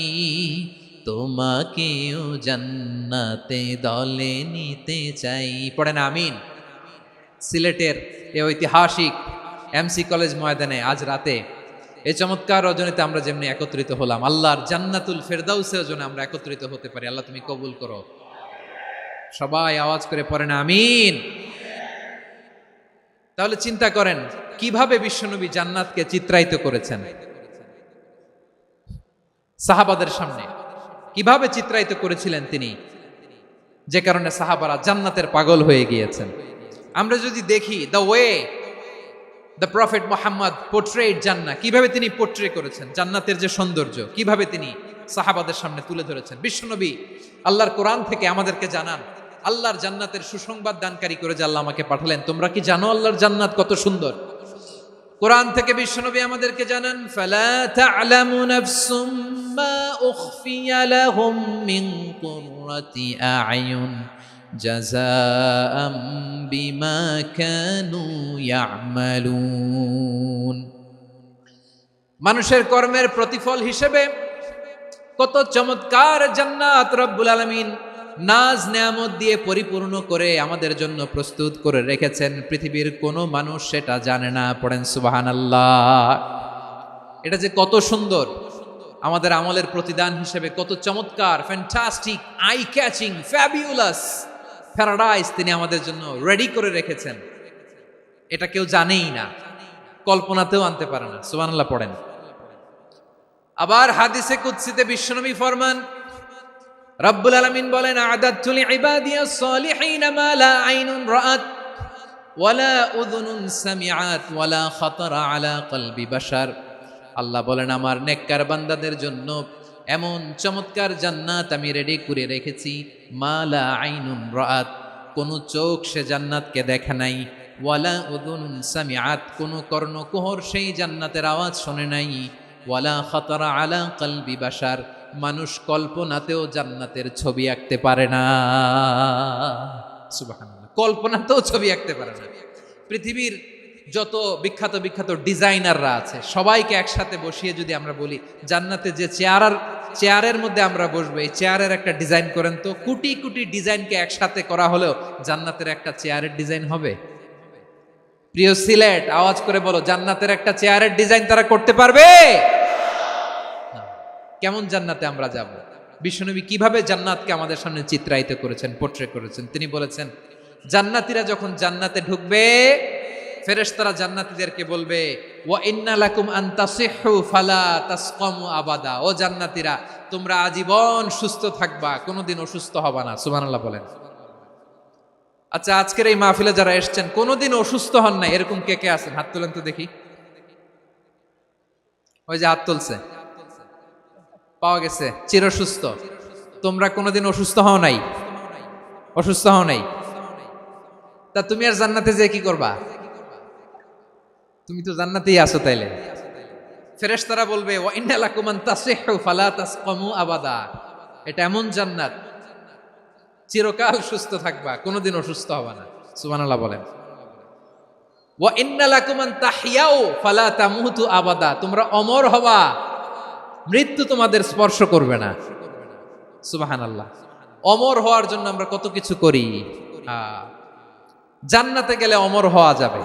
তোমাকেও জান্নাতে দলে নিতে চাই। পড়েন আমিন। সিলেটের এই ঐতিহাসিক এমসি কলেজ ময়দানে আজ রাতে এই চমৎকার রজনীতে আমরা যেমনি একত্রিত হলাম, আল্লাহর জান্নাতুল ফেরদাউসের জন্য আমরা একত্রিত হতে পারি। আল্লাহ তুমি কবুল করো। সবাই আওয়াজ করে পড়েন আমিন। তাহলে চিন্তা করেন কিভাবে বিশ্বনবী জান্নাতকে চিত্রায়িত করেছেন সাহাবাদের সামনে, কিভাবে চিত্রায়িত করেছিলেন তিনি, যে কারণে সাহাবারা জান্নাতের পাগল হয়ে গিয়েছেন। আমরা যদি দেখি the way the prophet Muhammad portrait জান্নাত, কিভাবে তিনি পোর্ট্রে করেছেন জান্নাতের যে সৌন্দর্য, কিভাবে তিনি সাহাবাদের সামনে তুলে ধরেছেন। বিশ্বনবী আল্লাহর কোরআন থেকে আমাদেরকে জানান, আল্লাহর জান্নাতের সুসংবাদ দানকারী করে যে আল্লাহ আমাকে পাঠালেন। তোমরা কি জানো আল্লাহর জান্নাত কত সুন্দর? কোরআন থেকে বিশ্বনবী আমাদেরকে জানান, ফালা তা'লামু নাফসুম মা উখফিয়া লাহুম মিন কুররাতি আ'য়ুন জাযাআম বিমা কানু ইয়া'মালুন। মানুষের কর্মের প্রতিফল হিসেবে কত চমৎকার জান্নাত রব্বুল আলামিন নাজ নেয়ামত দিয়ে পরিপূর্ণ করে আমাদের জন্য প্রস্তুত করে রেখেছেন। পৃথিবীর কোনো মানুষ সেটা জানে না। পড়েন সুবহানাল্লাহ। এটা যে কত সুন্দর, আমাদের আমলের প্রতিদান হিসেবে কত চমৎকার, fantastic, eye catching, fabulous paradise তিনি আমাদের জন্য রেডি করে রেখেছেন। এটা কেউ জানেই না, কল্পনাতেও আনতে পারে না। সুবহানাল্লাহ পড়েন। আবার হাদিসে কুদসিতে বিশ্বনবী ফরমান, রব্বুল আলামিন বলেন, আ'দাতু লিইবাদিয়াস সালিহিনা মা লা আইনুন রাআত ওয়ালা উযুনুন সামিআত ওয়ালা খাতারা আলা কলবি বাশার। আল্লাহ বলেন, আমার নেককার বান্দাদের জন্য এমন চমৎকার জান্নাত আমি রেডি করে রেখেছি, মা লা আইনুন রাআত, কোন চোখ সে জান্নাতকে দেখে নাই, ওয়ালা উযুনুন সামিআত, কোন কর্ণকুহর সেই জান্নাতের আওয়াজ শোনে নাই, ওয়ালা খাতারা আলা কলবি বাশার, মানুষ কল্পনাতেও জান্নাতের ছবি আঁকতে পারে না। সুবহানাল্লাহ, কল্পনাতেও ছবি আঁকতে পারে না। পৃথিবীর যত বিখ্যাত বিখ্যাত ডিজাইনাররা আছে সবাইকে একসাথে বসিয়ে যদি আমরা বলি জান্নাতে যে চেয়ারের মধ্যে আমরা বসবো, এই চেয়ারের একটা ডিজাইন করেন তো, কোটি কোটি ডিজাইনকে একসাথে করা হলেও জান্নাতের একটা চেয়ারের ডিজাইন হবে? প্রিয় সিলেট, আওয়াজ করে বলো, জান্নাতের একটা চেয়ারের ডিজাইন তারা করতে পারবে? কেমন জান্নাতে আমরা যাব? বিশ্বনবী কিভাবে জান্নাতকে আমাদের সামনে চিত্রায়িত করেছেন, পোর্ট্রে করেছেন। তিনি বলেছেন, জান্নাতীরা যখন জান্নাতে ঢুকবে, ফেরেশতারা জান্নাতীদেরকে বলবে, ওয়া ইন্না লাকুম আন তাসিহু ফালা তাসকামু আবাদা, ও জান্নাতীরা তোমরা আজীবন সুস্থ থাকবা, কোনোদিন অসুস্থ হবা না। সুবহানাল্লাহ বলেন। আচ্ছা, আজকের এই মাহফিলে যারা এসেছেন কোনোদিন অসুস্থ হন না, এরকম কে কে আছেন? হাত তোলেন তো দেখি। ওই যে হাত তুলছে, পাওয়া গেছে, চিরসুস্থ। তোমরা কোনোদিন অসুস্থ হও নাই? অসুস্থ হও নাই? তা তুমি আর জান্নাতে যে কি করবা? তুমি তো জান্নাতেই আছো তাইলে। ফেরেশতারা বলবে ওয়া ইন্না লাকুম আন তাসিহু ফালা তাসকামু আবাদা, এটা এমন জান্নাত চিরকাল সুস্থ থাকবা, কোনোদিন অসুস্থ হবে না। সুবহানাল্লাহ বলেন। ওয়া ইন্না লাকুম আন তাহইয়াউ ফালা তামুতু আবাদা, তোমরা অমর হবা, মৃত্যু তোমাদের স্পর্শ করবে না। সুবহানাল্লাহ। অমর হওয়ার জন্য আমরা কত কিছু করি। জান্নাতে গেলে অমর হওয়া যাবে,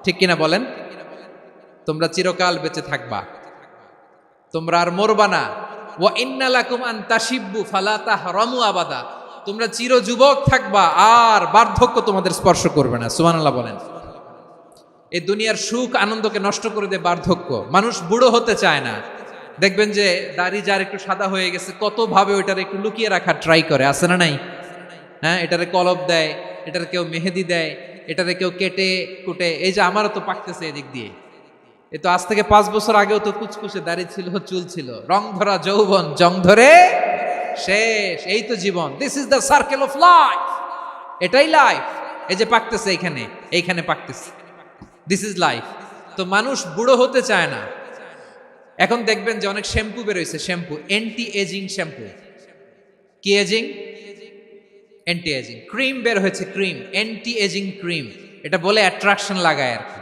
ঠিক কিনা বলেন? তোমরা চিরকাল বেঁচে থাকবা, তোমরা আর মরবা না। ওয়া ইন্না লাকুম আন তাশিব্বু ফালা তাহরামু আবাদা, তোমরা চির যুবক থাকবা, আর বার্ধক্য তোমাদের স্পর্শ করবে না। সুবহানাল্লাহ বলেন। এই দুনিয়ার সুখ আনন্দকে নষ্ট করে দেয় বার্ধক্য। মানুষ বুড়ো হতে চায় না। দেখবেন যে দাড়ি যার একটু সাদা হয়ে গেছে, কত ভাবে ওইটার একটু লুকিয়ে রাখার ট্রাই করে, আছে না নাই? হ্যাঁ, এটারে কলপ দেয়, এটার কেউ মেহেদি দেয়, এটারে কেউ কেটে কুটে। এই যে আমারও তো পাকতেছে এদিক দিয়ে, এ তো আজ থেকে 5 বছর আগেও তো কুচকুচে দাড়ি ছিল, চুল ছিল, রং ধরা যৌবন জং ধরে শেষ। এই তো জীবন, this is the circle of life, এটাই লাইফ। এই যে পাকতেছে এইখানে পাকতেছে, দিস ইজ লাইফ। তো মানুষ বুড়ো হতে চায় না। এখন দেখবেন যে অনেক শ্যাম্পু বেরোইছে, শ্যাম্পু অ্যান্টি এজিং শ্যাম্পু। কি এজিং? Anti ageing. ক্রিম বের হয়েছে, ক্রিম অ্যান্টি এজিং ক্রিম। এটা বলে অ্যাট্রাকশন লাগায় আর কি,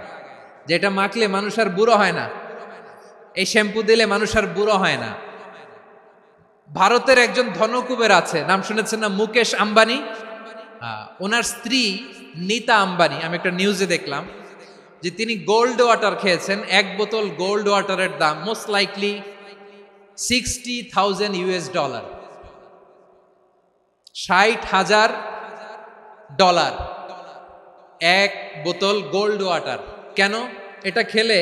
যে এটা মাখলে মানুষ আর বুড়ো হয় না, এই শ্যাম্পু দিলে মানুষ আর বুড়ো হয় না। ভারতের একজন ধনকুবের আছে, নাম শুনেছেন না? মুকেশ আম্বানি। ওনার স্ত্রী নীতা আম্বানি, আমি একটা নিউজে দেখলাম যে তিনি গোল্ড ওয়াটার খেয়েছেন। 1 বোতল গোল্ড ওয়াটারের দাম মোস্ট লাইকলি $60,000 $60,000 1 বোতল গোল্ড ওয়াটার। কেন? এটা খেলে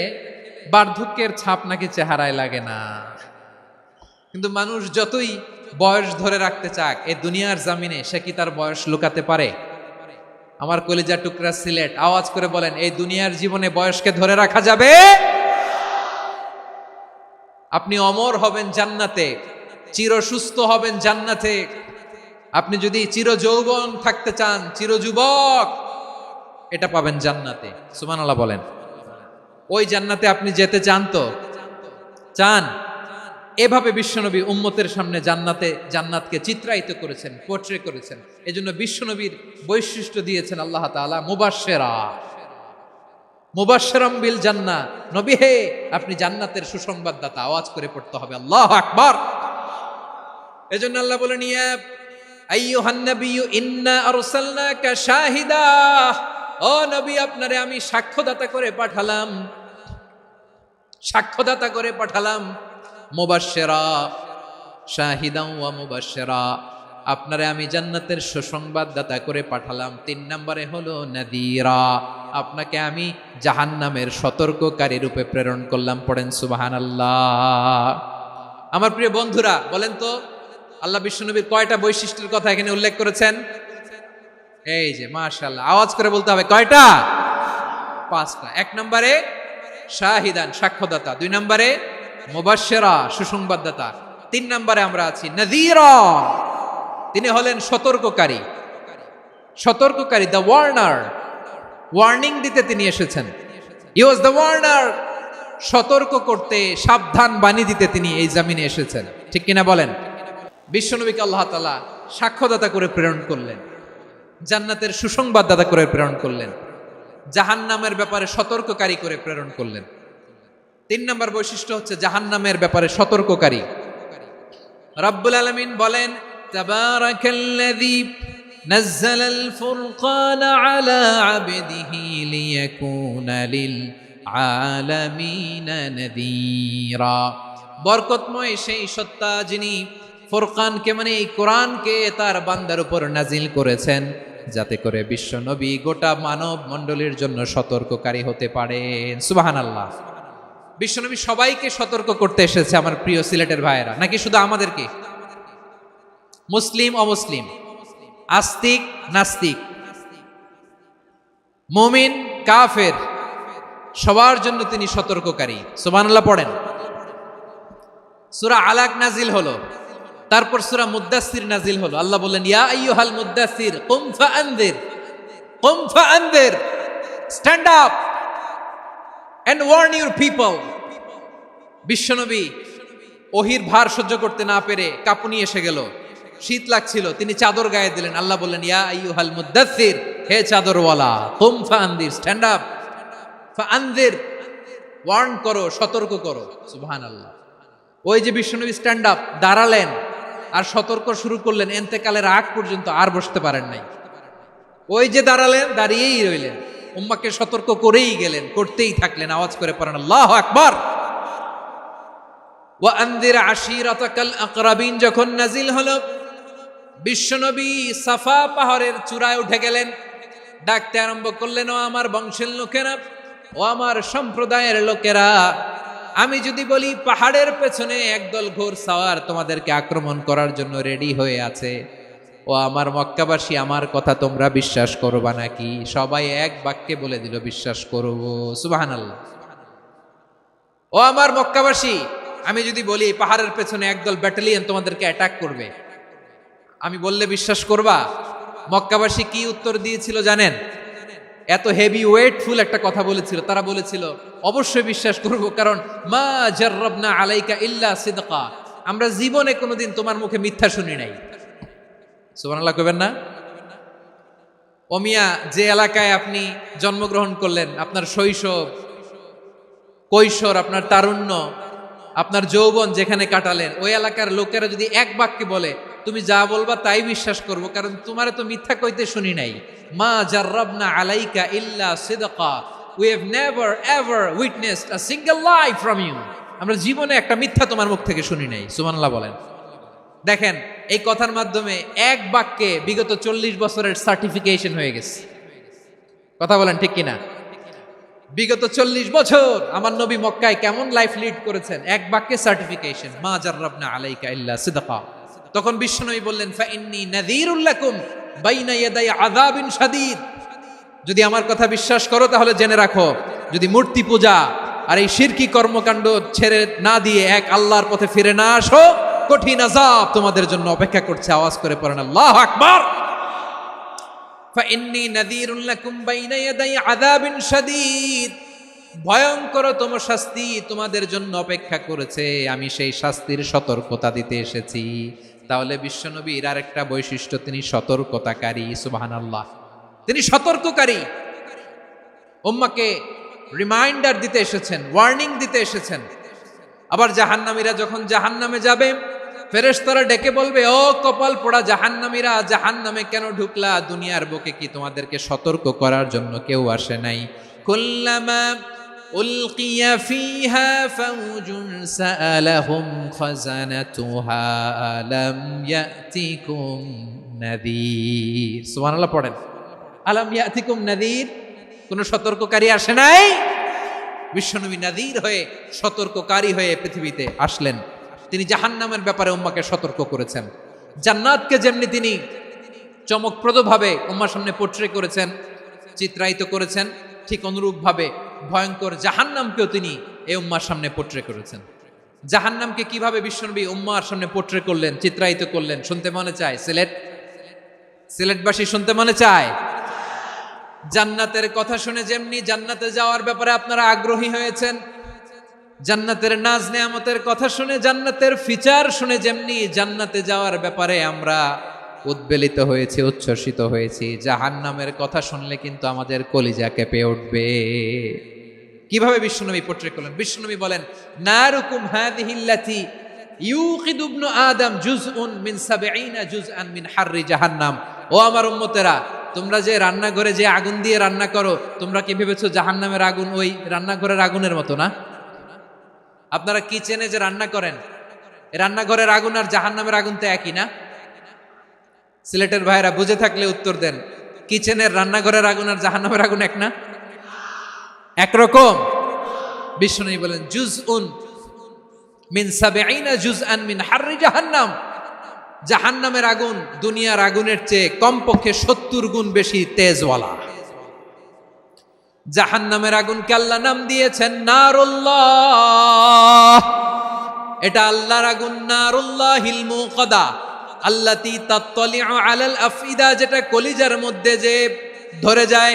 বার্ধক্যের ছাপ নাকি চেহারায় লাগে না। কিন্তু মানুষ যতই বয়স ধরে রাখতে চাক এই দুনিয়ার জামিনে, সে কি তার বয়স লুকাতে পারে? আমার কলিজা টুকরা সিলেট, আওয়াজ করে বলেন, এই দুনিয়ার জীবনে বয়সকে ধরে রাখা যাবে? আপনি অমর হবেন জান্নাতে, চির সুস্থ হবেন জান্নাতে। আপনি যদি চির যৌবন থাকতে চান, চির যুবক, এটা পাবেন জান্নাতে। সুবহানাল্লাহ বলেন। ওই জান্নাতে আপনি যেতে চান তো? চান? এভাবে বিশ্বনবী উম্মতের সামনে জান্নাতকে চিত্রায়িত করেছেন, পোর্ট্রে করেছেন। এজন্য বিশ্বনবীর বৈশিষ্ট্য দিয়েছেন আল্লাহ তাআলা মুবাশশিরাম বিল জান্নাহ। নবী হে, আপনি জান্নাতের সুসংবাদদাতা। আওয়াজ করে পড়তে হবে আল্লাহু আকবার। এজন্য আল্লাহ বলেন, ইয়া আইয়ুহান নাবিয়্যু ইন্না আরসালনাকা শাহিদা, ও নবী, আপনারে আমি সাক্ষ্যদাতা করে পাঠালাম। মুবাশশিরা শাহিদান ওয়া মুবাশশিরা, আপনারে আমি জান্নাতের সুসংবাদদাতা করে পাঠালাম। 3 নম্বরে হলো নাযীরা, আপনাকে আমি জাহান্নামের সতর্ককারী রূপে প্রেরণ করলাম। পড়েন সুবহানাল্লাহ। আমার প্রিয় বন্ধুরা, বলেন তো আল্লাহ বিশ্বনবীর কয়টা বৈশিষ্ট্যের কথা এখানে উল্লেখ করেছেন? এই যে মাশাআল্লাহ, আওয়াজ করে বলতে হবে, কয়টা? 5টা। 1 নম্বরে শাহিদান, সাক্ষ্যদাতা। 2 নম্বরে মুবাশশিরা, সুসংবাদদাতা। 3 নম্বরে আমরা আছি নাযীরা, তিনি হলেন সতর্ককারী। দ্য ওয়ার্নার, ওয়ার্নিং দিতে তিনি এসেছেন। হি ওয়াজ দ্য ওয়ার্নার, সতর্ক করতে, সাবধান বাণী দিতে তিনি এই জমিনে এসেছেন। ঠিক কিনা বলেন? বিশ্বনবীকে আল্লাহ তাআলা সাক্ষ্যদাতা করে প্রেরণ করলেন, জান্নাতের সুসংবাদদাতা করে প্রেরণ করলেন, জাহান্নামের ব্যাপারে সতর্ককারী করে প্রেরণ করলেন। 3 নম্বর বৈশিষ্ট্য হচ্ছে জাহান্নামের ব্যাপারে সতর্ককারী। রব্বুল আলামিন বলেন, তাবারাকাল্লাযী নাযালাল ফুরকানা আলা আবদিহি লিয়াকুনা লিল আলামিনা নাযীরা। বরকতময় সেই সত্তা যিনি ফুরকানকে, মানে এই কোরআনকে তার বান্দার উপর নাজিল করেছেন, যাতে করে বিশ্ব নবী গোটা মানব মণ্ডলীর জন্য সতর্ককারী হতে পারেন। সুবহানাল্লাহ। বিশ্বনবী সবাইকে সতর্ক করতে এসেছে, আমার প্রিয় সিলেটের ভাইয়েরা, নাকি শুধু আমাদেরকে? মুসলিম অমুসলিম, আস্তিক নাস্তিক, মুমিন কাফের, সবার জন্য তিনি সতর্ককারী। সুবহানাল্লাহ পড়েন। সূরা আলাক নাজিল হলো, তারপর সূরা মুদ্দাসসির নাজিল হলো। আল্লাহ বললেন, ইয়া আইয়ুহাল মুদ্দাসসির কুম ফাআনযির, কুম ফাআনদির, stand up and warn your people. বিশ্বনবী ওহির ভার সহ্য করতে না পেরে কাঁপুনি এসে গেল, শীত লাগছিল, তিনি চাদর গায়ে দিলেন। আল্লাহ বললেন, ইয়া আইয়ুহাল মুদ্দাসসির, হে চাদরওয়ালা, কুম ফাআনদির, স্ট্যান্ড আপ, ফাআনদির, ওয়ার্ন করো, সতর্ক করো। সুবহানাল্লাহ। ওই যে বিশ্বনবী স্ট্যান্ড আপ, দাঁড়ালেন আর সতর্ক শুরু করলেন, এন্তেকালের আগ পর্যন্ত আর বসতে পারেন নাই। ওই যে দাঁড়ালেন, দাঁড়িয়েই রইলেন, উম্মাকে সতর্ক করেই গেলেন, করতেই থাকলেন। আওয়াজ করে পড়েন আল্লাহু আকবার। ওয়া আনদির আশিরাতাকাল আকরাবিন যখন নাজিল হলো, বিশ্বনবী সাফা পাহাড়ের চূড়ায় উঠে গেলেন, ডাকতে আরম্ভ করলেন, ও আমার বংশের লোকেরা, ও আমার সম্প্রদায়ের লোকেরা, আমি যদি বলি পাহাড়ের পেছনে একদল ঘোর সাওয়ার তোমাদেরকে আক্রমণ করার জন্য রেডি হয়ে আছে, ও আমার মক্কাবাসী, আমার কথা তোমরা বিশ্বাস করবা নাকি? সবাই এক বাক্যে বলে দিল, বিশ্বাস করব। সুবহানাল্লাহ। ও আমার মক্কাবাসী, আমি যদি বলি পাহাড়ের পেছনে একদল ব্যাটালিয়ন তোমাদেরকে অ্যাটাক করবে, আমি বললে বিশ্বাস করবা? মক্কাবাসী কি উত্তর দিয়েছিল জানেন? এত হেভি ওয়েটফুল একটা কথা বলেছিল। তারা বলেছিল, অবশ্যই বিশ্বাস করব, কারণ মা জাররাবনা আলাইকা ইল্লা সিদকা, আমরা জীবনে কোনোদিন তোমার মুখে মিথ্যা শুনি নাই। সুবহানাল্লাহ কইবেন না? ও মিয়া, যে এলাকায় আপনি জন্মগ্রহণ করলেন, আপনার শৈশব, কৈশোর, আপনার তারুণ্য, আপনার যৌবন যেখানে কাটালেন, ওই এলাকার লোকেরা যদি এক বাক্যে বলে তুমি যা বলবা তাই বিশ্বাস করব, কারণ তোমারে তো মিথ্যা কইতে শুনি নাই। মা জাররাবনা আলাইকা ইল্লা সিদকা, we have never ever witnessed a single lie from you, আমরা জীবনে একটা মিথ্যা তোমার মুখ থেকে শুনি নাই। সুবহানাল্লাহ বলেন। দেখেন, এই কথার মাধ্যমে এক বাক্যে বিগত 40 বছরের সার্টিফিকেশন হয়ে গেছে। কথা বলেন ঠিক কিনা? বিগত 40 বছর আমার নবী মক্কায় কেমন লাইফ লিড করেছেন, এক বাক্যে সার্টিফিকেশন, মা জাররাবনা আলাইকা ইল্লা সিদকা। তখন বিশ্বনবী বললেন, ফাইন্নী নাযীরুল লাকুম বাইনা ইয়াদাই আযাবিন শাদীদ, যদি আমার কথা বিশ্বাস করো তাহলে জেনে রাখো, যদি মূর্তি পূজা আর এই শিরকি কর্মকাণ্ড ছেড়ে না দিয়ে এক আল্লাহর পথে ফিরে না আসো, কঠিন আযাব তোমাদের জন্য অপেক্ষা করছে। আওয়াজ করে পড়েন আল্লাহু আকবার। ফাইন্নী নাযীরুল লাকুম বাইনা ইয়াদাই আযাবিন শাদীদ, ভয়ঙ্করতম শাস্তি তোমাদের জন্য অপেক্ষা করেছে, আমি সেই শাস্তির সতর্কতা দিতে এসেছি। তাহলে বিশ্বনবীর আরেকটা বৈশিষ্ট্য, তিনি সতর্কতাকারী। সুবহানাল্লাহ, তিনি সতর্ককারী। উম্মাকে রিমাইন্ডার দিতে এসেছেন, ওয়ার্নিং দিতে এসেছেন। আবার জাহান্নামীরা যখন জাহান্নামে যাবে, ফেরেশতারা ডেকে বলবে, ও কপাল পোড়া জাহান্নামীরা, জাহান্নামে কেন ঢুকলা? দুনিয়ার বুকে কি তোমাদেরকে সতর্ক করার জন্য কেউ আসে নাই? কুল্লামা উলকিয়া ফিহা ফাউজুন সাআলাহুম খাযানাতুহা আলাম ইয়াতিকুম নাযীর। সুবহানাল্লাহ পড়েন, আলাম ইয়াতিকুম নাযীর, কোন সতর্ককারী আসে নাই? বিশ্বনবী নাযীর হয়ে, সতর্ককারী হয়ে পৃথিবীতে আসলেন। তিনি জাহান্নামের ব্যাপারে উম্মাকে সতর্ক করেছেন। জান্নাতকে যেমনি তিনি চমকপ্রদভাবে উম্মার সামনে পোট্রে করেছেন, চিত্রায়িত করেছেন, ঠিক অনুরূপভাবে ভয়ঙ্কর জাহান্নামকেও তিনি এই উম্মার সামনে পোট্রে করেছেন। জাহান্নামকে কিভাবে বিশ্বনবী উম্মার সামনে পোট্রে করলেন, চিত্রায়িত করলেন, শুনতে মনে চায়? সিলেটবাসী শুনতে মনে চায়? জান্নাতের কথা শুনে যেমনি জান্নাতে যাওয়ার ব্যাপারে আপনারা আগ্রহী হয়েছেন, জান্নাতের নাজ নেয়ামতের কথা শুনে, জান্নাতের ফিচার শুনে যেমনি জান্নাতে যাওয়ার ব্যাপারে আমরা উদ্বেলিত হয়েছি, উচ্ছ্বসিত হয়েছি, জাহান্নামের কথা শুনলে কিন্তু আমাদের কলিজা কেঁপে উঠবে। কিভাবে বিশ্বনবী পোট্রে করলেন? বিশ্বনবী বলেন, নারুকুম হাযিহিল্লাতী ইউকিদু ইবনু আদম জুজউন মিন ৭০ জুজআন মিন হাররি জাহান্নাম। ও আমার উম্মতেরা, তোমরা যে রান্নাঘরে যে আগুন দিয়ে রান্না করো, তোমরা কি ভেবেছো জাহান্নামের আগুন ওই রান্নাঘরের আগুনের মতো না? আপনারা কিচেনে যে রান্না করেন, রান্নাঘরের আগুন আর জাহান্নামের আগুন তো একই না? সিলেটের ভাইরা বুঝে থাকলে উত্তর দেন, কিচেনের রান্নাঘরের আগুন আর জাহান্নামের আগুন এক না? একরকম? বিশ্বনবী বলেন, জুজউন মিন ৭০ জুজআন মিন হাররি জাহান্নাম, জাহান্নামের আগুন দুনিয়ার আগুনের চেয়ে কমপক্ষে ৭০ গুণ বেশি তেজওয়ালা। জাহান্নামের আগুনকে আল্লাহ নাম দিয়েছেন নারুল্লাহ। এটা আল্লাহর আগুন, নারুল্লাহিল মুকাদা আল্লাতী তাত্তালিউ আলাল আফইদা, যেটা কলিজার মধ্যে যে ধরে যায়।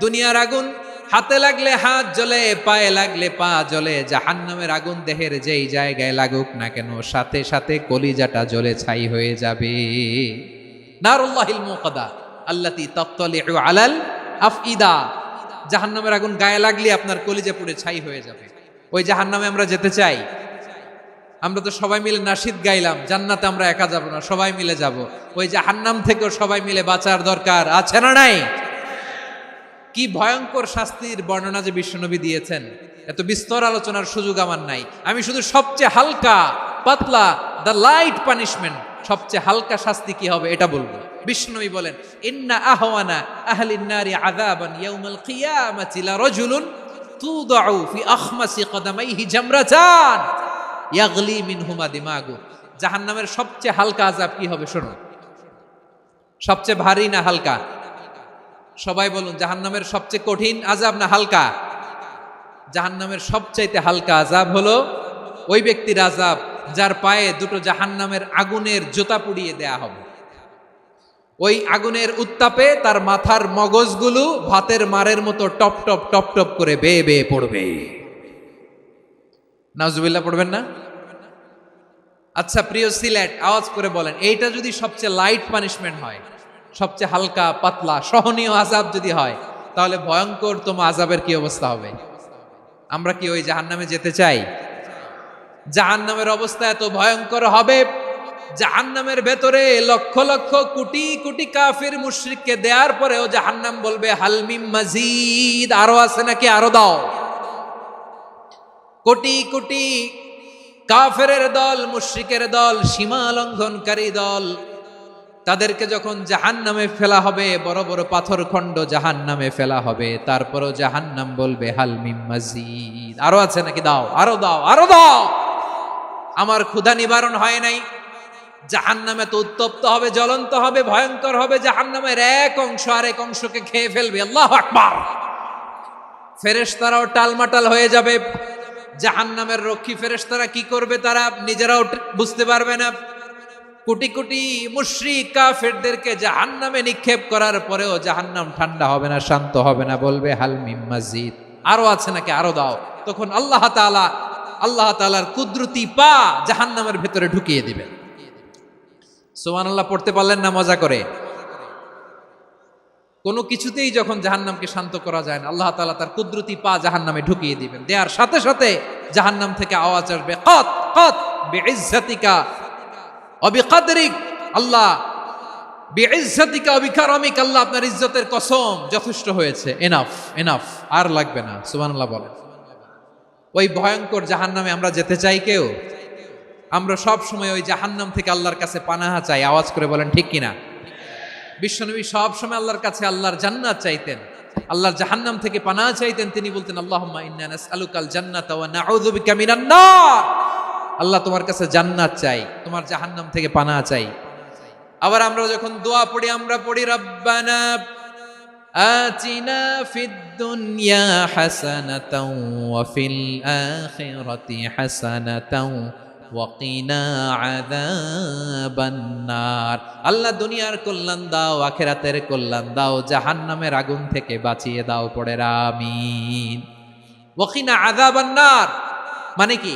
দুনিয়ার আগুন হাতে লাগলে হাত জ্বলে, পায়ে লাগলে পা জ্বলে। জাহান্নামের আগুন দেহের যেই জায়গায় লাগুক না কেন, সাথে সাথে কলিজাটা জ্বলে ছাই হয়ে যাবে। নারুল্লাহিল মুকাদা আল্লাতী তাত্তালিউ আলাল আফইদা। জাহান্নামের আগুন গায়ে লাগলে আপনার কলিজা পুড়ে ছাই হয়ে যাবে। ওই জাহান্নামে আমরা যেতে চাই? আমরা তো সবাই মিলে নাশিদ গাইলাম, জান্নাতে আমরা একা যাব না, সবাই মিলে যাব। ওই জাহান্নাম থেকেও সবাই মিলে বাঁচার দরকার আছে না নাই? কি ভয়ঙ্কর শাস্তির বর্ণনা যে বিশ্বনবী দিয়েছেন, এত বিস্তর আলোচনার সুযোগ আমার নাই। আমি শুধু সবচেয়ে হালকা পাতলা, দ্য লাইট পানিশমেন্ট, সবচেয়ে হালকা শাস্তি কি হবে এটা বলবো। বিশ্বনবী বলেন, ইন্না আহওয়ানা আহলিন নারি আযাবান ইয়াউমাল কিয়ামাতি লা রাজুলুন তুদাউ ফি আখমাসি কদামাইহি জামরাতান ইয়াগলি মিনহুমা দিমাগু। জাহান্নামের সবচেয়ে হালকা আযাব কি হবে শোনো। সবচেয়ে ভারী না হালকা? সবাই বলুন, জাহান্নামের সবচেয়ে কঠিন আযাব না হালকা? জাহান্নামের সবচাইতে হালকা আযাব হলো ওই ব্যক্তির আযাব যার পায়ে দুটো জাহান্নামের আগুনের জুতা পুড়িয়ে দেয়া হবে। ওই আগুনের উত্তাপে তার মাথার মগজগুলো ভাতের মারের মতো টপ টপ টপ টপ করে বেয়ে বেয়ে পড়বে। নাউজুবিল্লাহ পড়বেন না? আচ্ছা প্রিয় সিলেট, আওয়াজ করে বলেন, এইটা যদি সবচেয়ে লাইট পানিশমেন্ট হয়, সবচেয়ে হালকা পাতলা সহনীয় আযাব যদি হয়, তাহলে ভয়ঙ্কর তম আযাবের কি অবস্থা হবে? আমরা কি ওই জাহান্নামে যেতে চাই? জাহান্নামের অবস্থা এত ভয়ঙ্কর হবে, জাহান্নামের ভেতরে লক্ষ লক্ষ কোটি কোটি কাফির মুশরিককে দেওয়ার পরেও জাহান্নাম বলবে হাল মিম মাজিদ, আরো আছে নাকি, আরো দাও। কোটি কোটি কাফেরের দল, মুশরিকের দল, সীমা লঙ্ঘনকারী দল, তাদেরকে যখন জাহান্নামে ফেলা হবে, বড় বড় পাথর খণ্ড জাহান্নামে ফেলা হবে, তারপরও জাহান্নাম বলবে হাল মিম মাজিদ, আরো আছে নাকি, দাও, আরো দাও, আরো দাও। আমার ক্ষুধা নিবারণ হয় নাই। জাহান্নামে তো উত্তপ্ত হবে, জ্বলন্ত হবে, ভয়ঙ্কর হবে। জাহান্নামের এক অংশ আরেক অংশকে খেয়ে ফেলবে। আল্লাহু আকবার। ফেরেশতারাও টালমাটাল হয়ে যাবে। জাহান্নামের রক্ষী ফেরেশতারা কি করবে তারা নিজেরাও বুঝতে পারবে না। কোটি কোটি মুশরিক কাফেরদেরকে জাহান্নামে নিক্ষেপ করার পরেও জাহান্নাম ঠান্ডা হবে না, শান্ত হবে না, বলবে হাল মিম মাজিদ, আরো আছে নাকি, আরো দাও। তখন আল্লাহ তাআলার কুদরতি পা জাহান্নামের ভেতরে ঢুকিয়ে দিবেন। সুবহানাল্লাহ পড়তে পারলেন না মজা করে? কোনো কিছুতেই যখন জাহান্নামকে শান্ত করা যায় না, আল্লাহ তাআলা তার কুদরতি পা জাহান্নামে ঢুকিয়ে দিবেন। দেওয়ার সাথে সাথে জাহান্নাম থেকে আওয়াজ আসবে, কত কত বিইজ্জাতিকা ওয়া বিকদরিক, আল্লাহ বিইজ্জাতিকা ওয়া বিকারামিক, আল্লাহ আপনার ইজ্জতের কসম, যথেষ্ট হয়েছে, এনাফ এনাফ, আর লাগবে না। সুবহানাল্লাহ বলেন। ওই ভয়ঙ্কর জাহান্নামে আমরা যেতে চাই কেউ? আমরা সব সময় ওই জাহান্নাম থেকে আল্লাহর কাছে পানাহা চাই। আওয়াজ করে বলেন ঠিক কিনা? বিশ্বনবী সব সময় আল্লাহর কাছে আল্লাহর জান্নাত চাইতেন, আল্লাহর জাহান্নাম থেকে পানাহা চাইতেন। তিনি বলতেন, আল্লাহুম্মা ইন্না নাসআলুকাল জান্নাতা ওয়া নাউযু বিকা মিনান নার। আল্লাহ তোমার কাছে জান্নাত চাই, তোমার জাহান্নাম থেকে পানাহা চাই। আবার আমরা যখন দোয়া পড়ি, আমরা পড়ি রব্বানা আতিনা ফিদ দুনিয়া হাসানাতাও ওয়া ফিল আখিরাতি হাসানাতাও ওয়া কিনা আযাবান নার। আল্লাহ দুনিয়ার কল্যাণ দাও, আখিরাতের কল্যাণ দাও, জাহান্নামের আগুন থেকে বাঁচিয়ে দাও, পড়ে আমিন। ওয়া কিনা আযাবান নার মানে কি?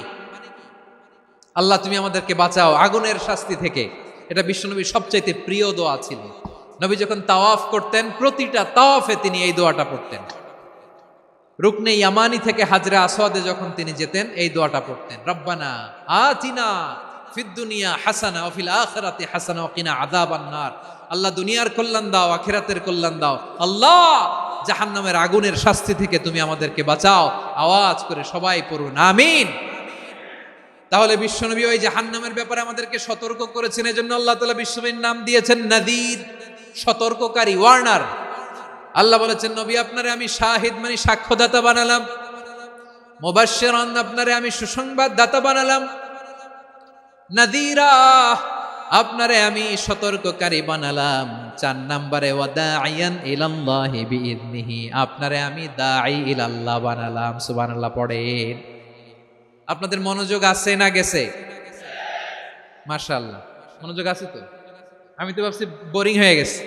আল্লাহ তুমি আমাদেরকে বাঁচাও আগুনের শাস্তি থেকে। এটা বিশ্বনবীর সবচাইতে প্রিয় দোয়া ছিল। নবী যখন তাওয়াফ করতেন, প্রতিটা তাওয়াফে তিনি এই দোয়াটা পড়তেন। রুকনে ইয়ামানি থেকে হাজরে আসওয়াদে যখন তিনি যেতেন, এই দোয়াটা পড়তেন, রব্বানা আতিনা ফিদ দুনিয়া হাসানা ওয়া ফিল আখিরাতি হাসানা ওয়া কিনা আযাবান নার। আল্লাহ দুনিয়ার কল্যাণ দাও, আখিরাতের কল্যাণ দাও। আল্লাহ জাহান্নামের আগুনের শাস্তি থেকে তুমি আমাদেরকে বাঁচাও। আওয়াজ করে সবাই পড়ুন আমিন। তাহলে বিশ্বনবী ওই জাহান্নামের ব্যাপারে আমাদেরকে সতর্ক করেছেন। এজন্য আল্লাহ তাআলা বিশ্বনবীর নাম দিয়েছেন নাযীর, সতর্ককারী, ওয়ার্নার। আল্লাহ বলেছেন, নবী আপনারে আমি শাহিদ মানে সাক্ষ্যদাতা বানালাম, মুবাশশিরান আপনারে আমি সুসংবাদ দাতা বানালাম, নাযীরা আপনারে আমি সতর্ককারী বানালাম। 4 নম্বরে ওয়া দাঈয়ান ইলাল্লাহি বিইذনিহি, আপনারে আমি দাঈ ইলাল্লাহ বানালাম। সুবহানাল্লাহ পড়েন। আপনাদের মনোযোগ আছে না গেছে? মাশাআল্লাহ মনোযোগ আছে তো। আমি তো ভাবছি বোরিং হয়ে গেছে।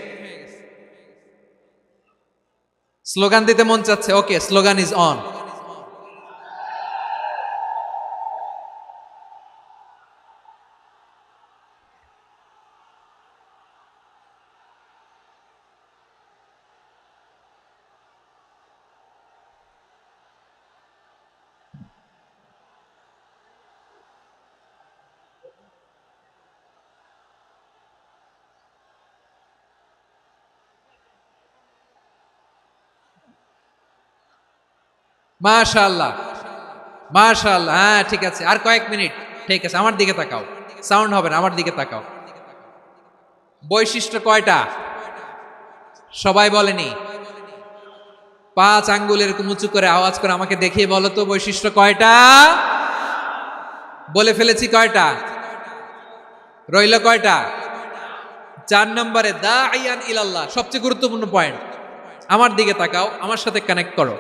স্লোগান দিতে মন চাচ্ছে, ওকে, স্লোগান ইজ অন। মাশাআল্লাহ, মাশাআল্লাহ, হ্যাঁ ঠিক আছে, আর কয়েক মিনিট। ঠিক আছে, আমার দিকে তাকাও, সাউন্ড হবে না, আমার দিকে তাকাও। বৈশিষ্ট্য কয়টা সবাই বলেনি? 5 আঙ্গুল এরকম উঁচু করে আওয়াজ করে আমাকে দেখিয়ে বলো তো বৈশিষ্ট্য কয়টা। বলে ফেলেছি কয়টা, রইল কয়টা? 4 নম্বরে দাঈয়ান ইলাল্লাহ, সবচেয়ে গুরুত্বপূর্ণ পয়েন্ট। আমার দিকে তাকাও, আমার সাথে কানেক্ট করো,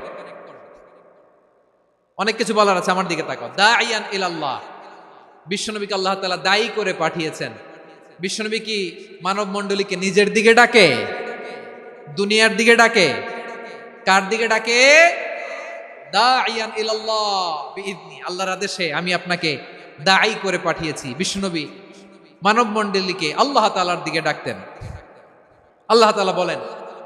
অনেক কিছু বলার আছে, আমার দিকে তাকাও। দাঈয়ান ইলাল্লাহ, বিশ্বনবীকে আল্লাহ তাআলা দায়ী করে পাঠিয়েছেন। বিশ্বনবী কি মানব মণ্ডলীকে নিজের দিকে ডাকে, দুনিয়ার দিকে ডাকে? কার দিকে ডাকে? দাঈয়ান ইলাল্লাহ বিইذনি, আল্লাহর আদেশে আমি আপনাকে দায়ী করে পাঠিয়েছি। বিশ্বনবী মানব মণ্ডলীকে আল্লাহ তাআলার দিকে ডাকতেন। আল্লাহ তাআলা বলেন,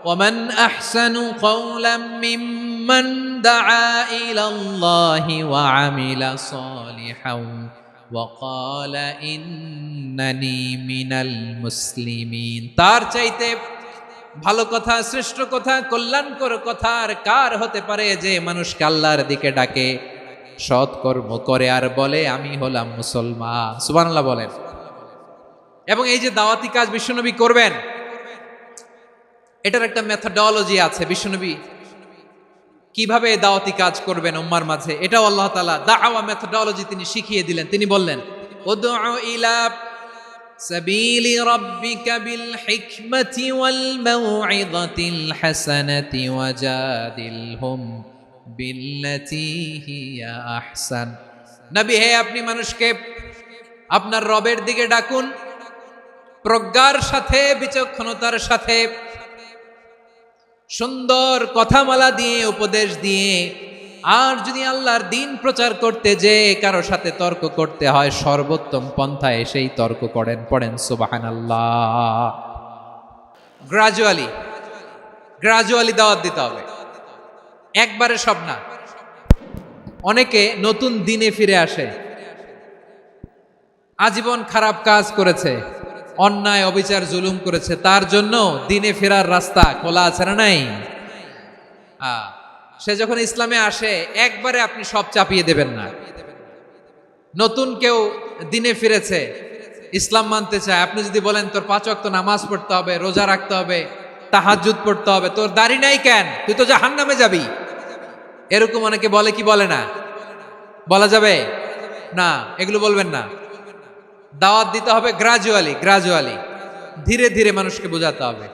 ওয়ামান আহসানু কওলাম মিম্মান দাআ ইলাল্লাহি ওয়া আমিলা সালিহান ওয়া ক্বালা ইন্নানি মিনাল মুসলিমিন। তার চাইতে ভালো কথা, শ্রেষ্ঠ কথা, কল্যাণকর কথা আর কার হতে পারে যে মানুষকে আল্লাহর দিকে ডাকে, সৎ কর্ম করে আর বলে আমি হলাম মুসলমান। সুবহানাল্লাহ বলেন। এবং এই যে দাওয়াতি কাজ বিশ্বনবী করবেন, এটার একটা মেথডোলজি আছে। বিশ্বনবী কিভাবে দাওয়াতি কাজ করবেন উম্মার মাঝে, এটাও আল্লাহ তাআলা দাওয়া মেথডোলজি তিনি শিখিয়ে দিলেন। তিনি বললেন, উদউ ইলা সাবিলি রাব্বিকা বিল হিকমাতি ওয়াল মাউইযাতিল হাসানাতি ওয়াজাদিলহুম বিল্লাতী হিয়া আহসান। নবী হে, আপনি মানুষকে আপনার রবের দিকে ডাকুন প্রজ্ঞার সাথে, বিচক্ষণতার সাথে, সুন্দর কথামালা দিয়ে, উপদেশ দিয়ে। আর যদি আল্লাহর দিন প্রচার করতে যে কারো সাথে তর্ক করতে হয়, সর্বোত্তম পন্থায় সেই তর্ক করেন। পড়েন সুবহানাল্লাহ। গ্রাজুয়ালি গ্রাজুয়ালি দাওয়াত দিতে হবে, একবারে সব না। অনেকে নতুন দিনে ফিরে আসে, আজীবন খারাপ কাজ করেছে, অন্যায় অবিচার জুলুম করেছে, তার জন্য দিনে ফেরার রাস্তা খোলা আছে না নাই? সে যখন ইসলামে আসে একবারে আপনি সব চাপিয়ে দেবেন না। নতুন কেউ দিনে ফিরেছে, ইসলাম মানতে চায়, আপনি যদি বলেন তোর 5 ওয়াক্ত নামাজ পড়তে হবে, রোজা রাখতে হবে, তাহাজ্জুদ পড়তে হবে, তোর দাড়ি নাই কেন, তুই তো জাহান্নামে যাবি, এরকম অনেকে বলে কি বলে না? বলা যাবে না, এগুলো বলবেন না। দাওয়াত দিতে হবে গ্রাজুয়ালি, ধীরে ধীরে মানুষকে বোঝাতে হবে।